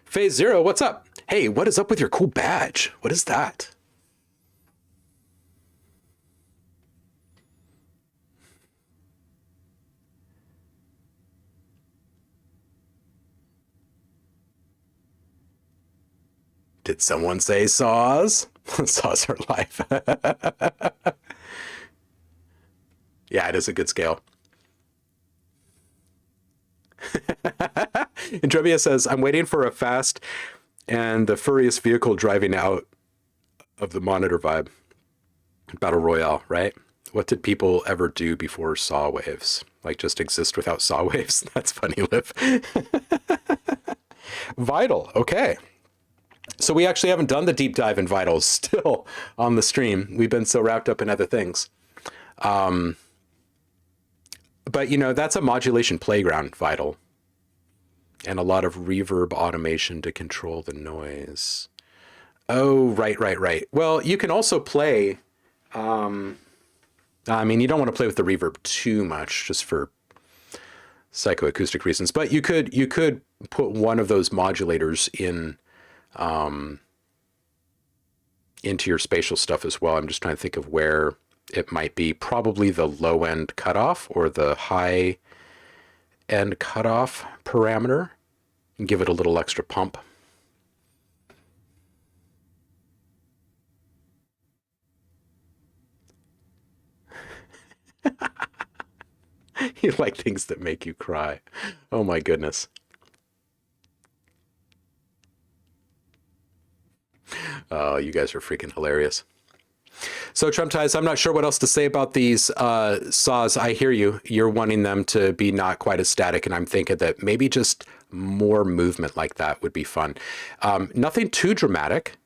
[SPEAKER 1] Phase Zero, what's up? Hey, what is up with your cool badge? What is that? Did someone say saws? Saws are life. Yeah, it is a good scale. Andromeda says, I'm waiting for a fast and the furriest vehicle driving out of the monitor vibe. Battle Royale, right? What did people ever do before saw waves? Like just exist without saw waves? That's funny, Liv. Vital, okay. So we actually haven't done the deep dive in Vitals still on the stream. We've been so wrapped up in other things. But you know, that's a modulation playground, Vital. And a lot of reverb automation to control the noise. Oh, right. Well, you can also play, I mean, you don't want to play with the reverb too much just for psychoacoustic reasons, but you could put one of those modulators in, into your spatial stuff as well. I'm just trying to think of where it might be. Probably the low end cutoff or the high end cutoff parameter, and give it a little extra pump. You like things that make you cry. Oh my goodness. Oh, you guys are freaking hilarious. So Trump Ties, I'm not sure what else to say about these saws. I hear you. You're wanting them to be not quite as static, and I'm thinking that maybe just more movement like that would be fun. Nothing too dramatic,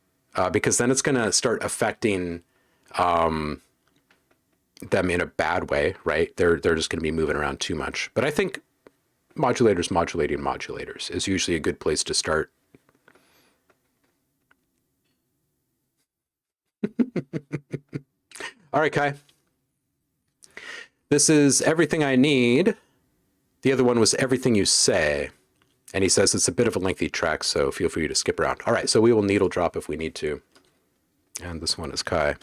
[SPEAKER 1] because then it's going to start affecting them in a bad way, right? They're just going to be moving around too much. But I think modulators modulating modulators is usually a good place to start. All right, Kai. This is Everything I Need. The other one was Everything You Say. And he says it's a bit of a lengthy track, so feel free to skip around. All right, so we will needle drop if we need to. And this one is Kai.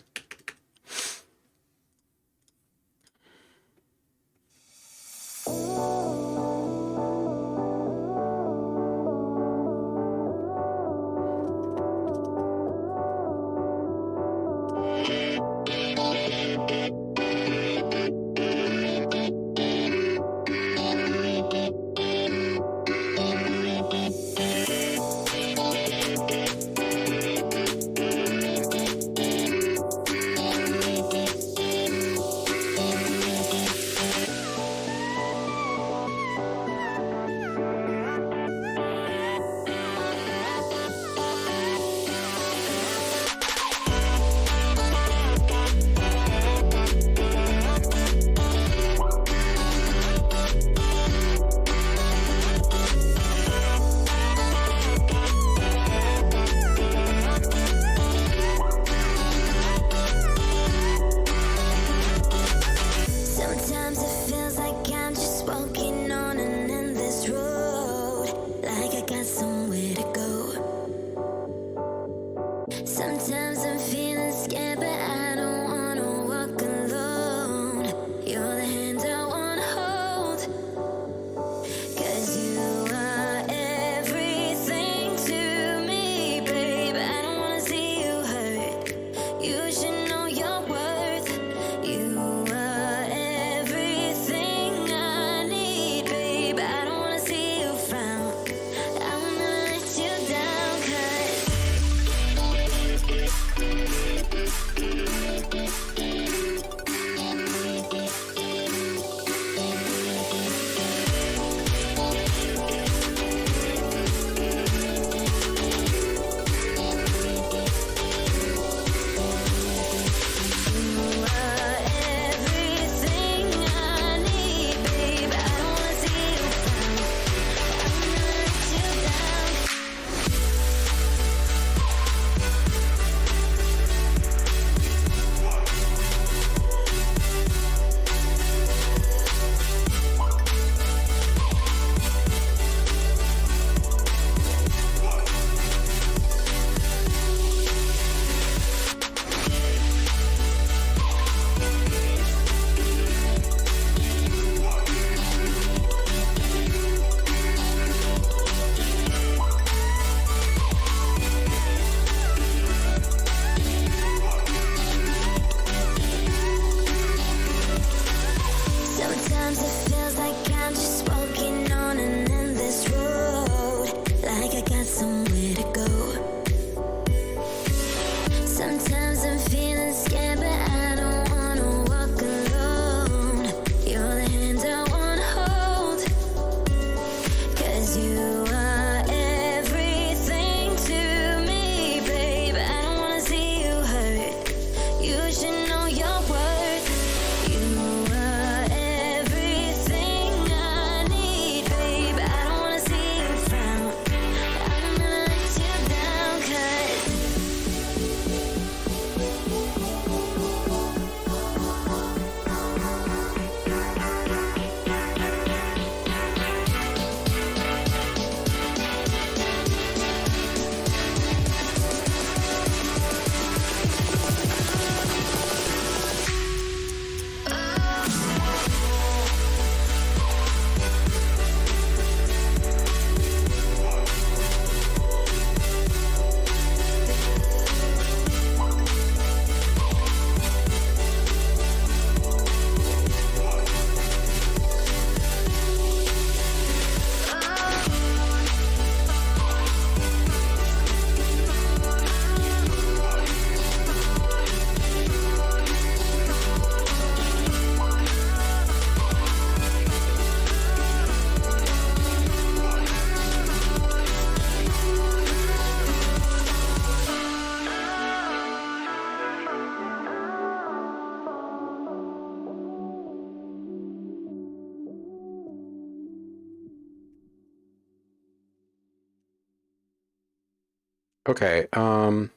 [SPEAKER 1] Okay. Oh,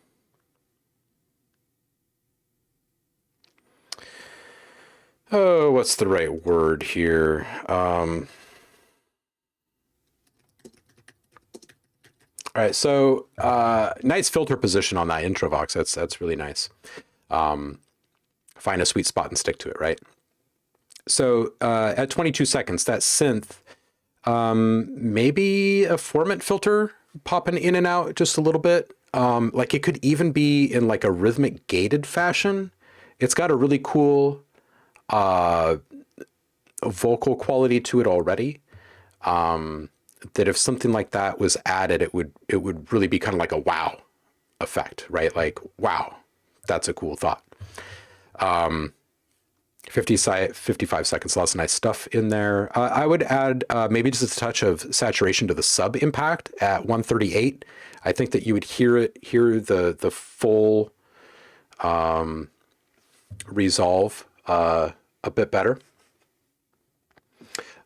[SPEAKER 1] what's the right word here? All right, so nice filter position on that intro vox. That's really nice. Find a sweet spot and stick to it, right? So at 22 seconds, that synth, maybe a formant filter popping in and out just a little bit. Like it could even be in like a rhythmic gated fashion. It's got a really cool vocal quality to it already. That if something like that was added, it would really be kind of like a wow effect, right? Like, wow, that's a cool thought. 55 seconds, lots of nice stuff in there. I would add maybe just a touch of saturation to the sub impact at 138. I think that you would hear the full resolve a bit better.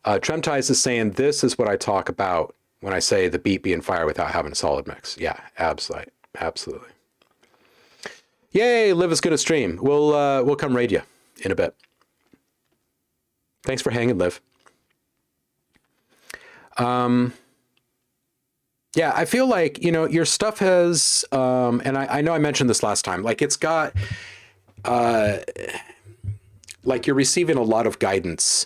[SPEAKER 1] Tremtize is saying, this is what I talk about when I say the beat being fire without having a solid mix. Yeah, absolutely. Absolutely. Yay, Liv is going to stream. We'll come raid you in a bit. Thanks for hanging, Liv. Yeah, I feel like, you know, your stuff has, and I know I mentioned this last time, like it's got, like you're receiving a lot of guidance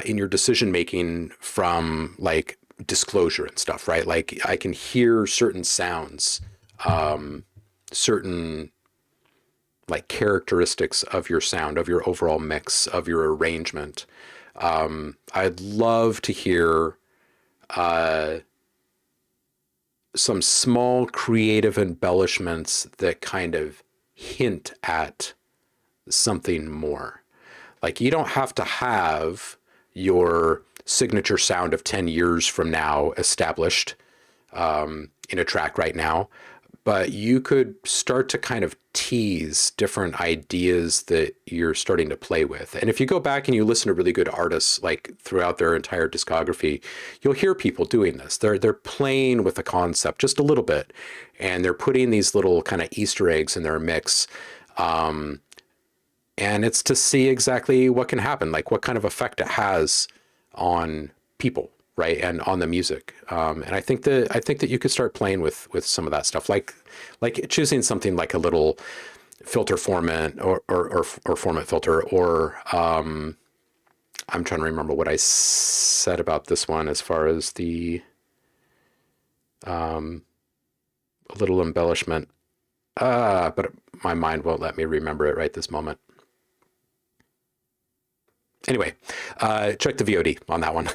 [SPEAKER 1] in your decision making from like disclosure and stuff, right? Like I can hear certain sounds, certain like characteristics of your sound, of your overall mix, of your arrangement. I'd love to hear some small creative embellishments that kind of hint at something more. Like you don't have to have your signature sound of 10 years from now established in a track right now, but you could start to kind of tease different ideas that you're starting to play with. And if you go back and you listen to really good artists like throughout their entire discography, you'll hear people doing this. They're playing with the concept just a little bit, and they're putting these little kind of Easter eggs in their mix. And it's to see exactly what can happen, like what kind of effect it has on people, right, and on the music. And I think that you could start playing with some of that stuff, like choosing something like a little filter formant or formant filter, or I'm trying to remember what I said about this one as far as the a little embellishment. But my mind won't let me remember it right this moment. Anyway, check the VOD on that one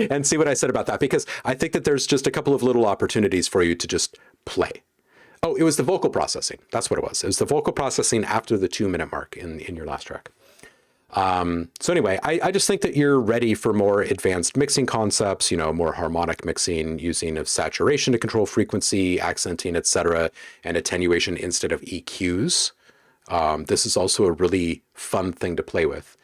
[SPEAKER 1] and see what I said about that, because I think that there's just a couple of little opportunities for you to just play. Oh, it was the vocal processing. That's what it was. It was the vocal processing after the 2-minute mark in your last track. So anyway, I just think that you're ready for more advanced mixing concepts, you know, more harmonic mixing, using of saturation to control frequency, accenting, etc., and attenuation instead of EQs. This is also a really fun thing to play with.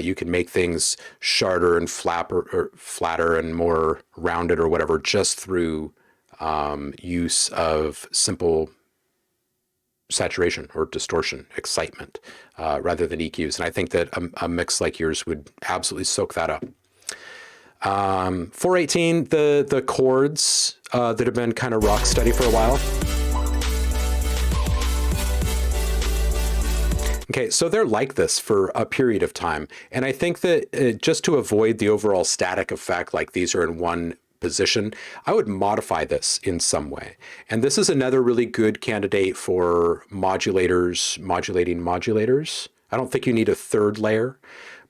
[SPEAKER 1] You can make things sharper and flatter and more rounded or whatever just through use of simple saturation or distortion, excitement, rather than EQs. And I think that a mix like yours would absolutely soak that up. 418, the chords that have been kind of rock steady for a while. Okay, so they're like this for a period of time. And I think that just to avoid the overall static effect, like these are in one position, I would modify this in some way. And this is another really good candidate for modulators, modulating modulators. I don't think you need a third layer.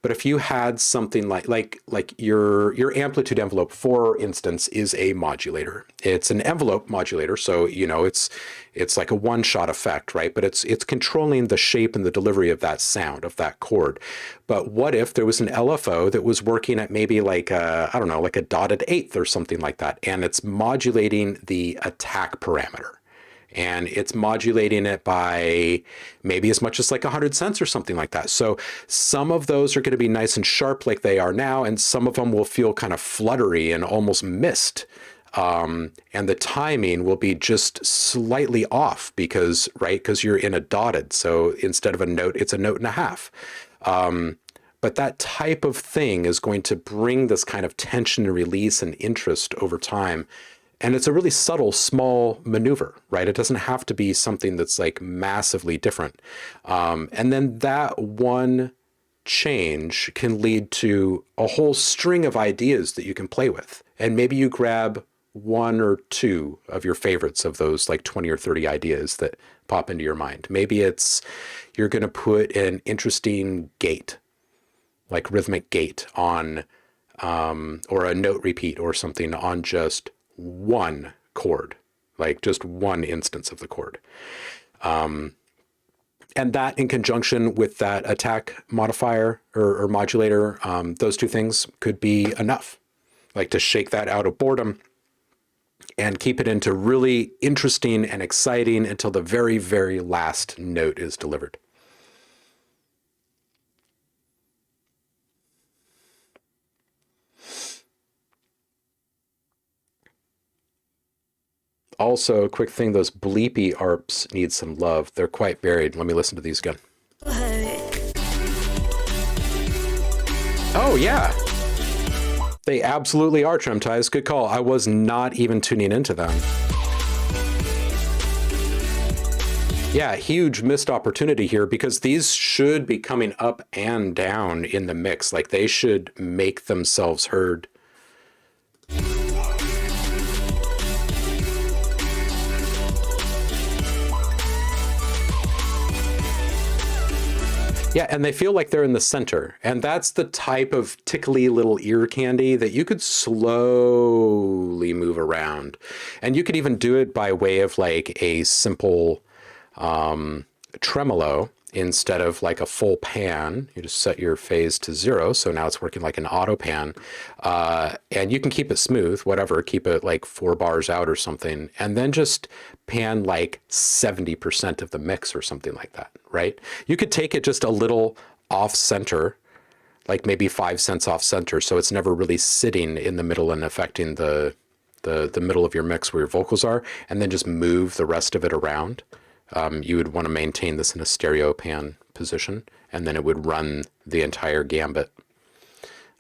[SPEAKER 1] But if you had something like your amplitude envelope, for instance, is a modulator. It's an envelope modulator, so you know it's like a one-shot effect, right? But it's controlling the shape and the delivery of that sound, of that chord. But what if there was an LFO that was working at maybe like a, I don't know, like a dotted eighth or something like that, and it's modulating the attack parameter. And it's modulating it by maybe as much as like 100 cents or something like that. So some of those are going to be nice and sharp like they are now, and some of them will feel kind of fluttery and almost missed. And the timing will be just slightly off because you're in a dotted. So instead of a note, it's a note and a half. But that type of thing is going to bring this kind of tension and release and interest over time. And it's a really subtle, small maneuver, right? It doesn't have to be something that's like massively different. And then that one change can lead to a whole string of ideas that you can play with. And maybe you grab one or two of your favorites of those like 20 or 30 ideas that pop into your mind. Maybe it's you're going to put an interesting gate, like rhythmic gate on, or a note repeat or something on just one chord, like just one instance of the chord. And that in conjunction with that attack modifier or modulator, those two things could be enough, like to shake that out of boredom and keep it into really interesting and exciting until the very, very last note is delivered. Also, quick thing, those bleepy ARPs need some love. They're quite varied. Let me listen to these again. Oh, yeah. They absolutely are tremtized. Good call. I was not even tuning into them. Yeah, huge missed opportunity here because these should be coming up and down in the mix. Like they should make themselves heard. Yeah, and they feel like they're in the center. And that's the type of tickly little ear candy that you could slowly move around. And you could even do it by way of like a simple tremolo instead of like a full pan. You just set your phase to 0. So now it's working like an auto pan. And you can keep it smooth, whatever, keep it like 4 bars out or something. And then just pan like 70% of the mix or something like that, right? You could take it just a little off center, like maybe 5 cents off center. So it's never really sitting in the middle and affecting the middle of your mix where your vocals are, and then just move the rest of it around. You would want to maintain this in a stereo pan position, and then it would run the entire gambit.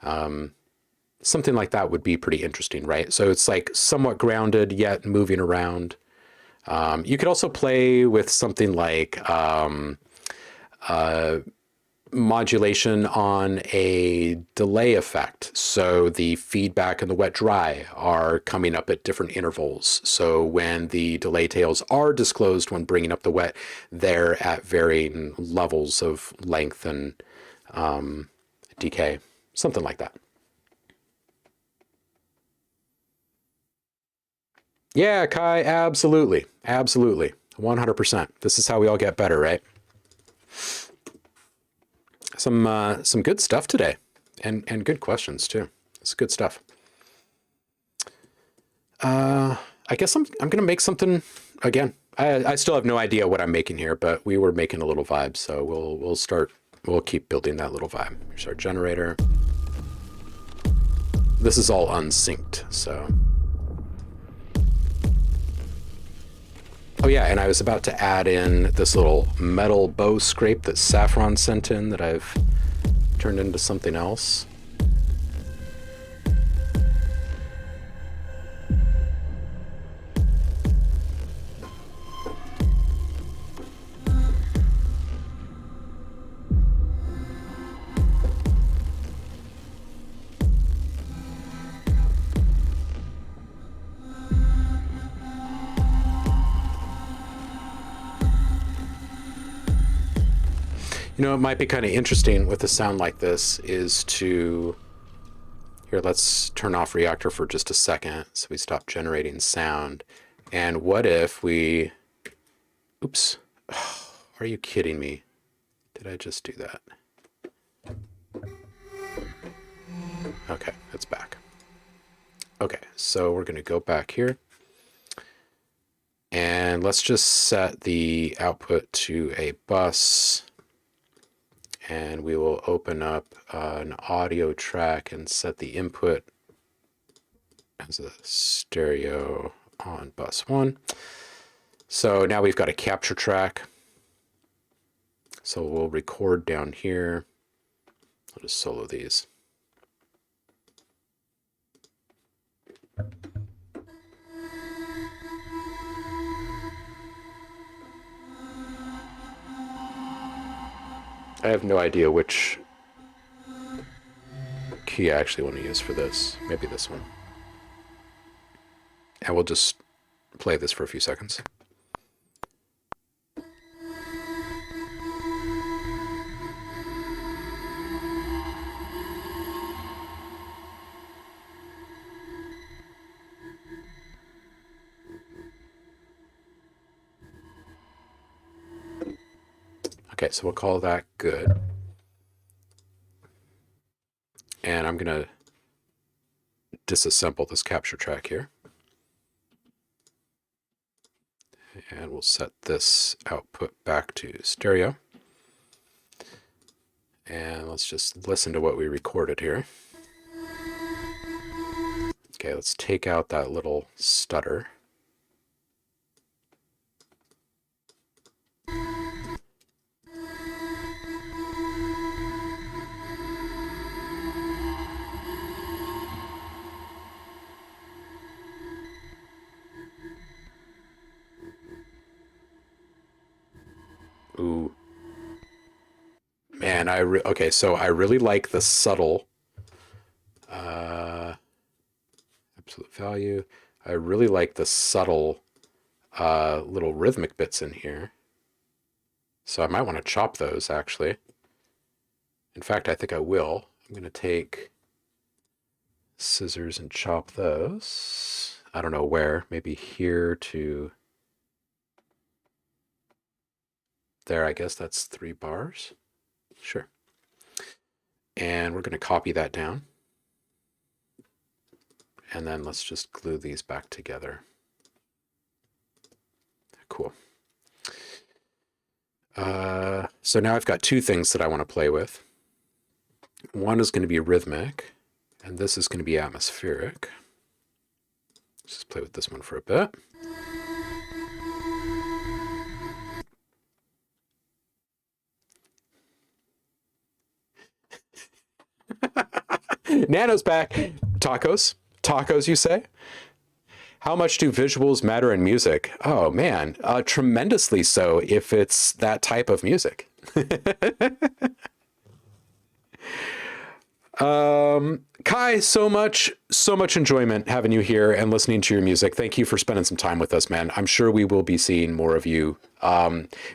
[SPEAKER 1] Something like that would be pretty interesting, right? So it's like somewhat grounded yet moving around. You could also play with something like modulation on a delay effect. So the feedback and the wet dry are coming up at different intervals. So when the delay tails are disclosed when bringing up the wet, they're at varying levels of length and decay, something like that. Yeah, Kai, absolutely. Absolutely. 100%. This is how we all get better, right? Some good stuff today, and good questions too. It's good stuff. I guess I'm gonna make something again. I still have no idea what I'm making here, but we were making a little vibe, so we'll keep building that little vibe. Here's our generator. This is all unsynced, so. Oh yeah, and I was about to add in this little metal bow scrape that Saffron sent in that I've turned into something else. You know, it might be kind of interesting with a sound like this is to, here, let's turn off reactor for just a second so we stop generating sound. And what if we, oops, oh, are you kidding me? Did I just do that? Okay, it's back. Okay, so we're gonna go back here. And let's just set the output to a bus. And we will open up an audio track and set the input as a stereo on bus 1. So now we've got a capture track. So we'll record down here. I'll just solo these. I have no idea which key I actually want to use for this. Maybe this one. And we'll just play this for a few seconds. Okay, so we'll call that good. And I'm going to disassemble this capture track here. And we'll set this output back to stereo. And let's just listen to what we recorded here. Okay, let's take out that little stutter. Ooh. Man, okay, so I really like the subtle absolute value. I really like the subtle little rhythmic bits in here. So I might want to chop those, actually. In fact, I think I will. I'm going to take scissors and chop those. I don't know where. Maybe here to there. I guess that's 3 bars. Sure. And we're going to copy that down. And then let's just glue these back together. Cool. So now I've got 2 things that I want to play with. One is going to be rhythmic, and this is going to be atmospheric. Let's just play with this one for a bit. Nano's back. Tacos? Tacos, you say? How much do visuals matter in music? Oh, man, tremendously so if it's that type of music. Kai, so much enjoyment having you here and listening to your music. Thank you for spending some time with us, man. I'm sure we will be seeing more of you.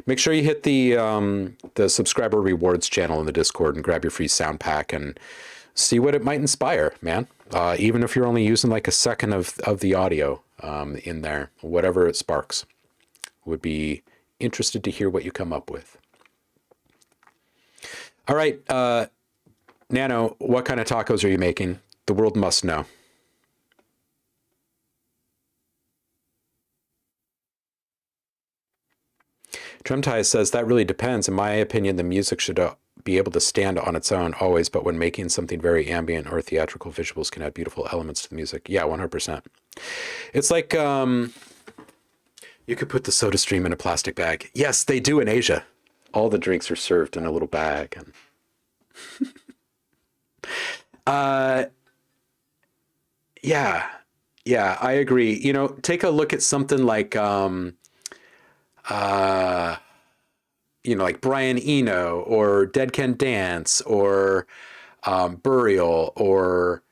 [SPEAKER 1] Make sure you hit the subscriber rewards channel in the Discord and grab your free sound pack and see what it might inspire, man. Even if you're only using like a second of the audio in there, whatever it sparks. Would be interested to hear what you come up with. All right, Nano, what kind of tacos are you making? The world must know. Tremtai says that really depends. In my opinion, the music should be able to stand on its own always, but when making something very ambient or theatrical, visuals can add beautiful elements to the music. Yeah, 100%. It's like you could put the soda stream in a plastic bag. Yes, they do in Asia. All the drinks are served in a little bag. And yeah, I agree. You know, take a look at something like you know, like Brian Eno or Dead Can Dance or Burial or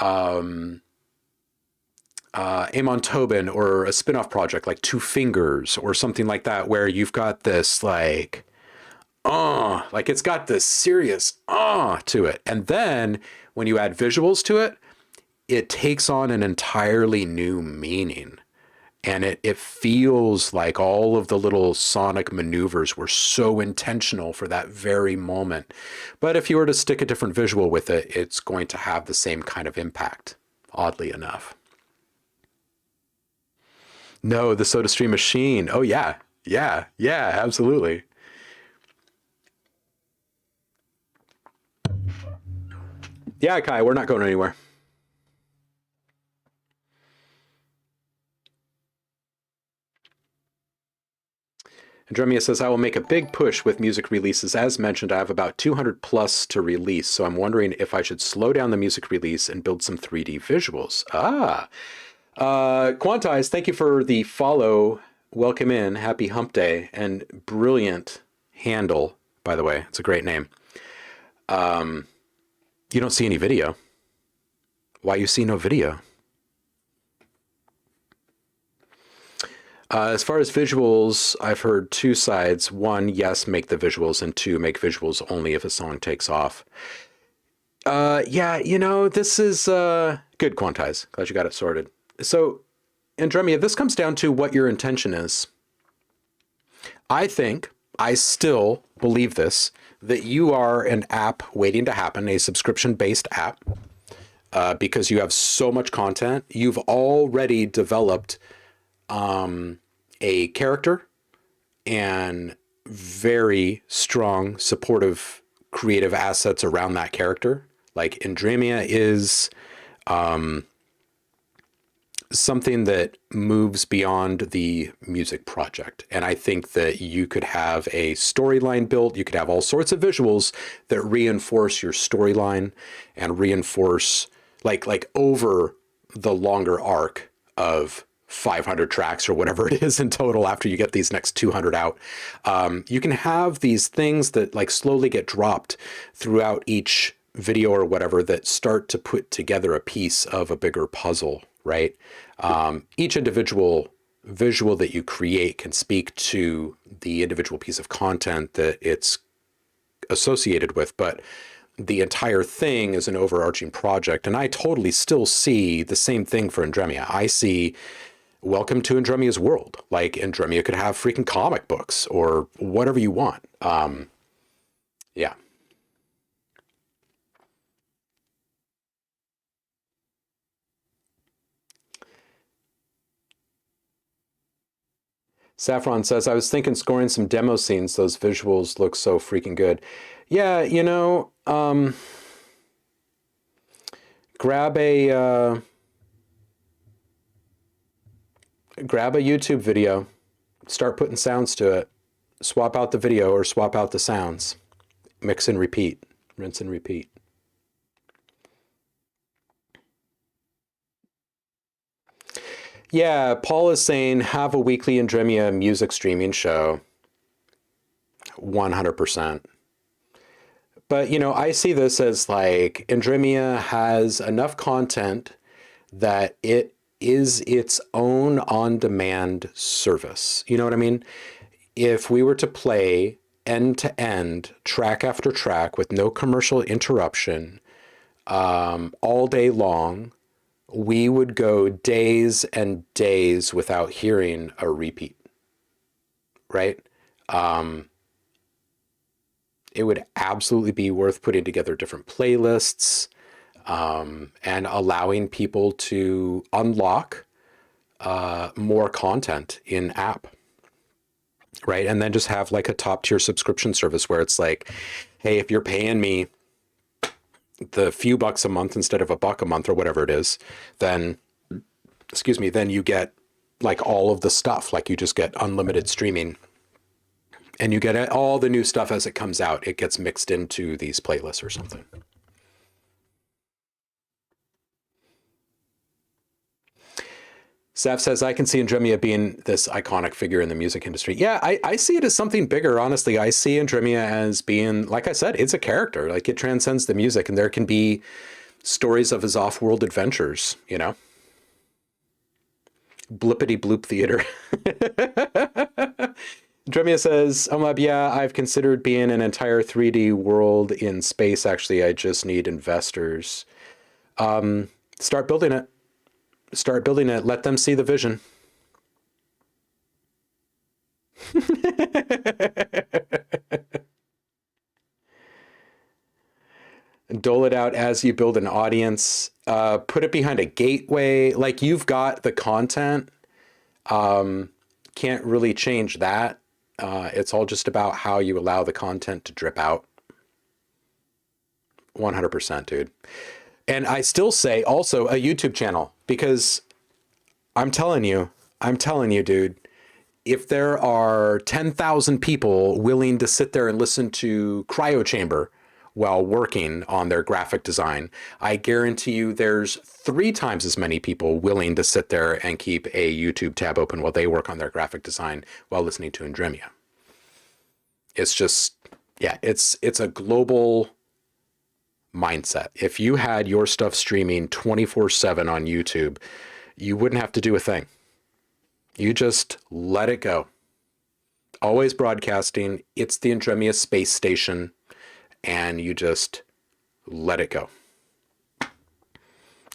[SPEAKER 1] Amon Tobin or a spin-off project like Two Fingers or something like that, where you've got this like it's got this serious to it. And then when you add visuals to it, it takes on an entirely new meaning. And it feels like all of the little sonic maneuvers were so intentional for that very moment. But if you were to stick a different visual with it, it's going to have the same kind of impact, oddly enough. No, the SodaStream machine. Oh, yeah, absolutely. Yeah, Kai, we're not going anywhere. Andromia says, I will make a big push with music releases. As mentioned, I have about 200 plus to release, so I'm wondering if I should slow down the music release and build some 3D visuals. Quantize, thank you for the follow. Welcome in. Happy hump day and brilliant handle by the way. It's a great name. You don't see any video. Why you see no video? As far as visuals, I've heard two sides. One, yes, make the visuals, and two, make visuals only if a song takes off. Yeah, this is good, Quantize. Glad you got it sorted. So, Andromeda, this comes down to what your intention is. I still believe this, that you are an app waiting to happen, a subscription-based app, because you have so much content. You've already developed a character and very strong, supportive, creative assets around that character. Like Andromeda is something that moves beyond the music project. And I think that you could have a storyline built. You could have all sorts of visuals that reinforce your storyline and reinforce like over the longer arc of 500 tracks or whatever it is in total after you get these next 200 out. You can have these things that like slowly get dropped throughout each video or whatever that start to put together a piece of a bigger puzzle, right? Each individual visual that you create can speak to the individual piece of content that it's associated with, but the entire thing is an overarching project. And I totally still see the same thing for Andromeda. I see welcome to Andromeda's world. Like Andromeda could have freaking comic books or whatever you want. Yeah. Saffron says, I was thinking scoring some demo scenes. Those visuals look so freaking good. Yeah, grab a YouTube video, start putting sounds to it, swap out the video or swap out the sounds, mix and repeat, rinse and repeat. Yeah, Paul is saying have a weekly Andromeda music streaming show. 100%. But, I see this as like Andromeda has enough content that it is its own on-demand service. You know what I mean? If we were to play end to end, track after track with no commercial interruption, all day long, we would go days and days without hearing a repeat, right? It would absolutely be worth putting together different playlists and allowing people to unlock more content in app, right? And then just have like a top tier subscription service where it's like, hey, if you're paying me the few bucks a month instead of $1 a month or whatever it is, then you get like all of the stuff. Like you just get unlimited streaming and you get all the new stuff as it comes out. It gets mixed into these playlists or something. Saf says, I can see Andromeda being this iconic figure in the music industry. Yeah, I see it as something bigger, honestly. I see Andromeda as being, like I said, it's a character. Like it transcends the music, and there can be stories of his off-world adventures, Blippity bloop theater. Andromeda says, OhmLab, yeah, I've considered being an entire 3D world in space. Actually, I just need investors. Start building it. Start building it. Let them see the vision. Dole it out as you build an audience. Put it behind a gateway. Like you've got the content. Can't really change that. It's all just about how you allow the content to drip out. 100%, dude. And I still say also a YouTube channel, because I'm telling you, dude, if there are 10,000 people willing to sit there and listen to Cryo Chamber while working on their graphic design, I guarantee you there's 3 times as many people willing to sit there and keep a YouTube tab open while they work on their graphic design while listening to Andromeda. It's just Yeah, it's a global mindset. If you had your stuff streaming 24/7 on YouTube, you wouldn't have to do a thing. You just let it go. Always broadcasting. It's the Andromeda space station, and you just let it go.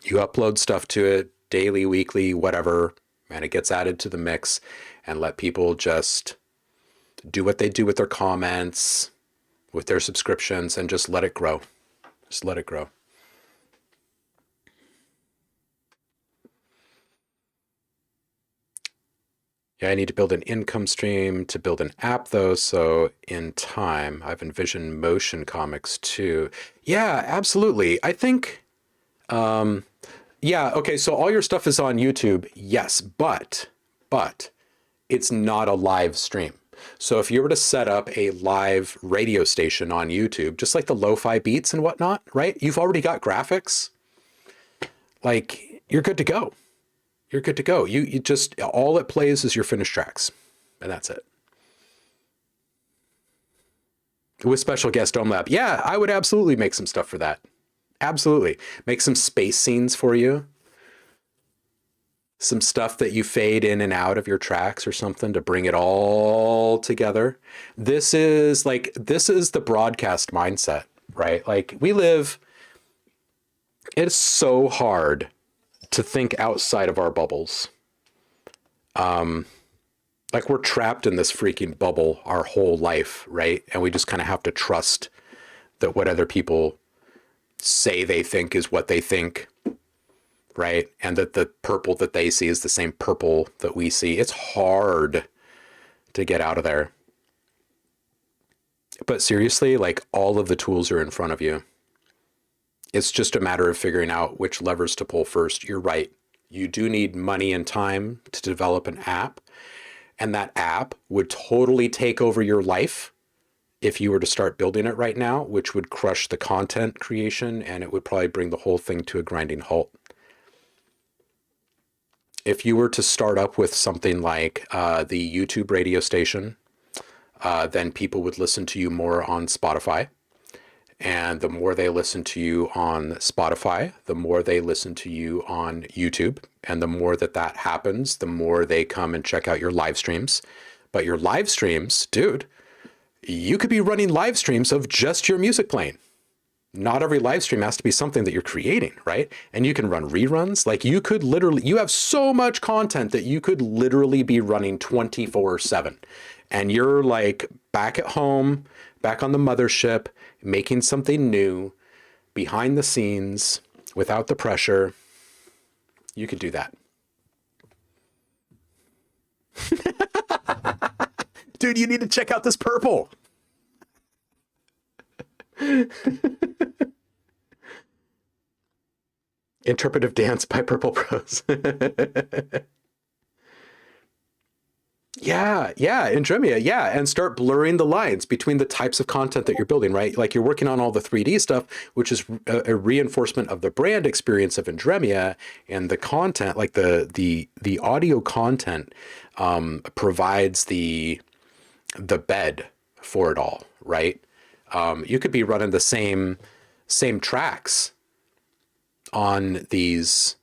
[SPEAKER 1] You upload stuff to it daily, weekly, whatever, and it gets added to the mix, and let people just do what they do with their comments, with their subscriptions, and just let it grow. Just let it grow. Yeah, I need to build an income stream to build an app though. So in time, I've envisioned motion comics too. Yeah, absolutely. I think, yeah, okay. So all your stuff is on YouTube. Yes, but it's not a live stream. So if you were to set up a live radio station on YouTube, just like the lo-fi beats and whatnot, right? You've already got graphics. Like you're good to go. You're good to go. You just, all it plays is your finished tracks, and that's it. With special guest OhmLab. Yeah, I would absolutely make some stuff for that. Absolutely. Make some space scenes for you. Some stuff that you fade in and out of your tracks or something to bring it all together. This is the broadcast mindset, right? Like it's so hard to think outside of our bubbles. Like we're trapped in this freaking bubble our whole life, right? And we just kind of have to trust that what other people say they think is what they think, right? And that the purple that they see is the same purple that we see. It's hard to get out of there. But seriously, like all of the tools are in front of you. It's just a matter of figuring out which levers to pull first. You're right. You do need money and time to develop an app. And that app would totally take over your life if you were to start building it right now, which would crush the content creation and it would probably bring the whole thing to a grinding halt. If you were to start up with something like the YouTube radio station, then people would listen to you more on Spotify. And the more they listen to you on Spotify, the more they listen to you on YouTube. And the more that happens, the more they come and check out your live streams. But your live streams, dude, you could be running live streams of just your music playing. Not every live stream has to be something that you're creating, right? And you can run reruns. Like you have so much content that you could literally be running 24/7. And you're like back at home, back on the mothership, making something new behind the scenes without the pressure. You could do that. Dude, you need to check out this purple. Interpretive Dance by Purple Prose. Yeah, Andromeda, yeah, and start blurring the lines between the types of content that you're building, right? Like you're working on all the 3D stuff, which is a reinforcement of the brand experience of Andromeda, and the content, like the audio content, provides the bed for it all, right? You could be running the same tracks on these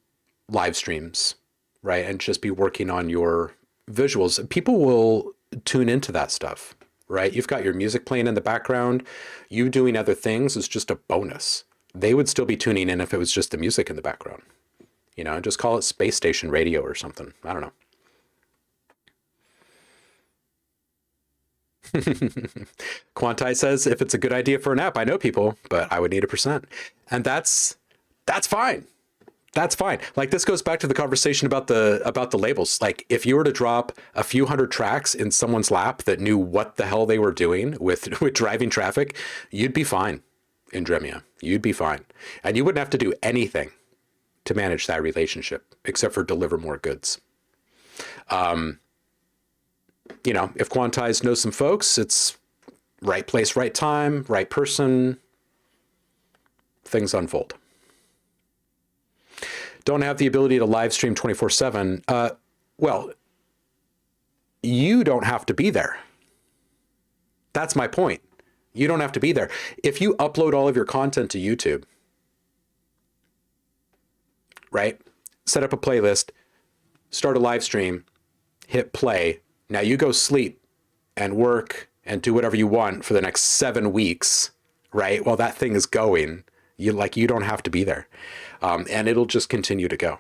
[SPEAKER 1] live streams, right? And just be working on your visuals. People will tune into that stuff, right? You've got your music playing in the background. You doing other things is just a bonus. They would still be tuning in if it was just the music in the background. You know, just call it space station radio or something. I don't know. Quantai says, if it's a good idea for an app, I know people, but I would need 1%. And that's fine. That's fine. Like this goes back to the conversation about the labels. Like if you were to drop a few hundred tracks in someone's lap that knew what the hell they were doing with driving traffic, you'd be fine in Dremia. You'd be fine. And you wouldn't have to do anything to manage that relationship except for deliver more goods. You know, if Quantize knows some folks, it's right place, right time, right person, things unfold. Don't have the ability to live stream 24/7. Well, you don't have to be there. That's my point. You don't have to be there. If you upload all of your content to YouTube, right? Set up a playlist, start a live stream, hit play. Now you go sleep and work and do whatever you want for the next 7 weeks, right? While that thing is going, you don't have to be there. And it'll just continue to go.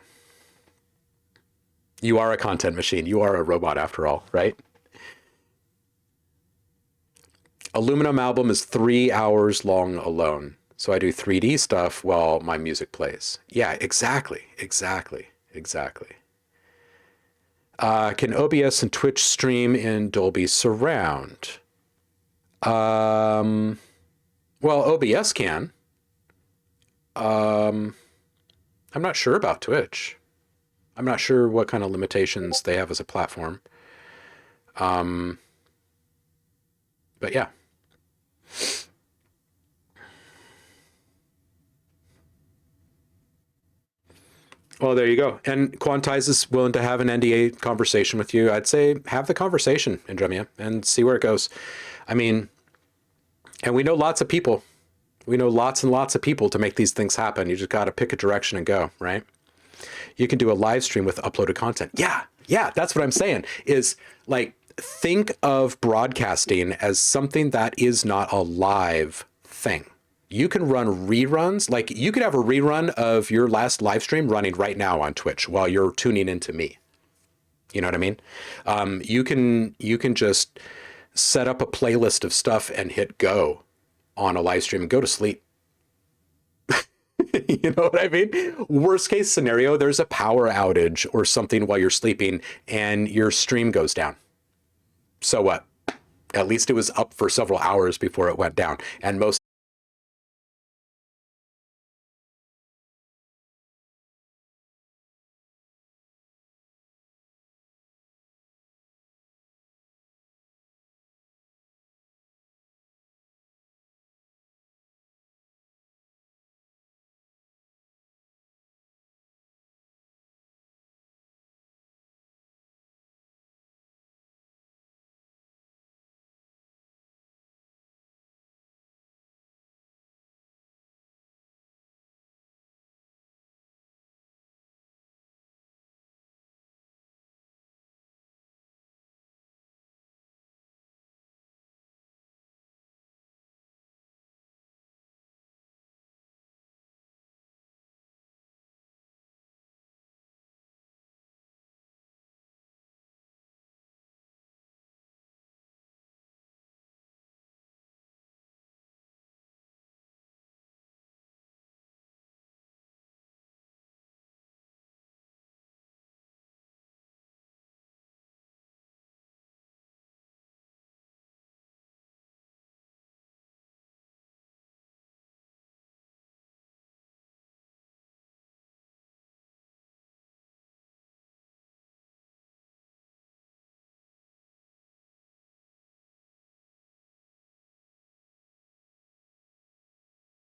[SPEAKER 1] You are a content machine. You are a robot after all, right? Aluminum album is 3 hours long alone. So I do 3D stuff while my music plays. Yeah, exactly. Can OBS and Twitch stream in Dolby Surround? Well, OBS can. I'm not sure about Twitch. I'm not sure what kind of limitations they have as a platform. But yeah. Well, there you go. And Quantize is willing to have an NDA conversation with you. I'd say have the conversation, Andromia, and see where it goes. I mean, and we know lots of people. We know lots and lots of people to make these things happen. You just got to pick a direction and go, right? You can do a live stream with uploaded content. Yeah, that's what I'm saying is like, think of broadcasting as something that is not a live thing. You can run reruns. Like you could have a rerun of your last live stream running right now on Twitch while you're tuning into me. You know what I mean? You can just set up a playlist of stuff and hit go on a live stream and go to sleep. You know what I mean? Worst case scenario, there's a power outage or something while you're sleeping and your stream goes down. So what? At least it was up for several hours before it went down. And most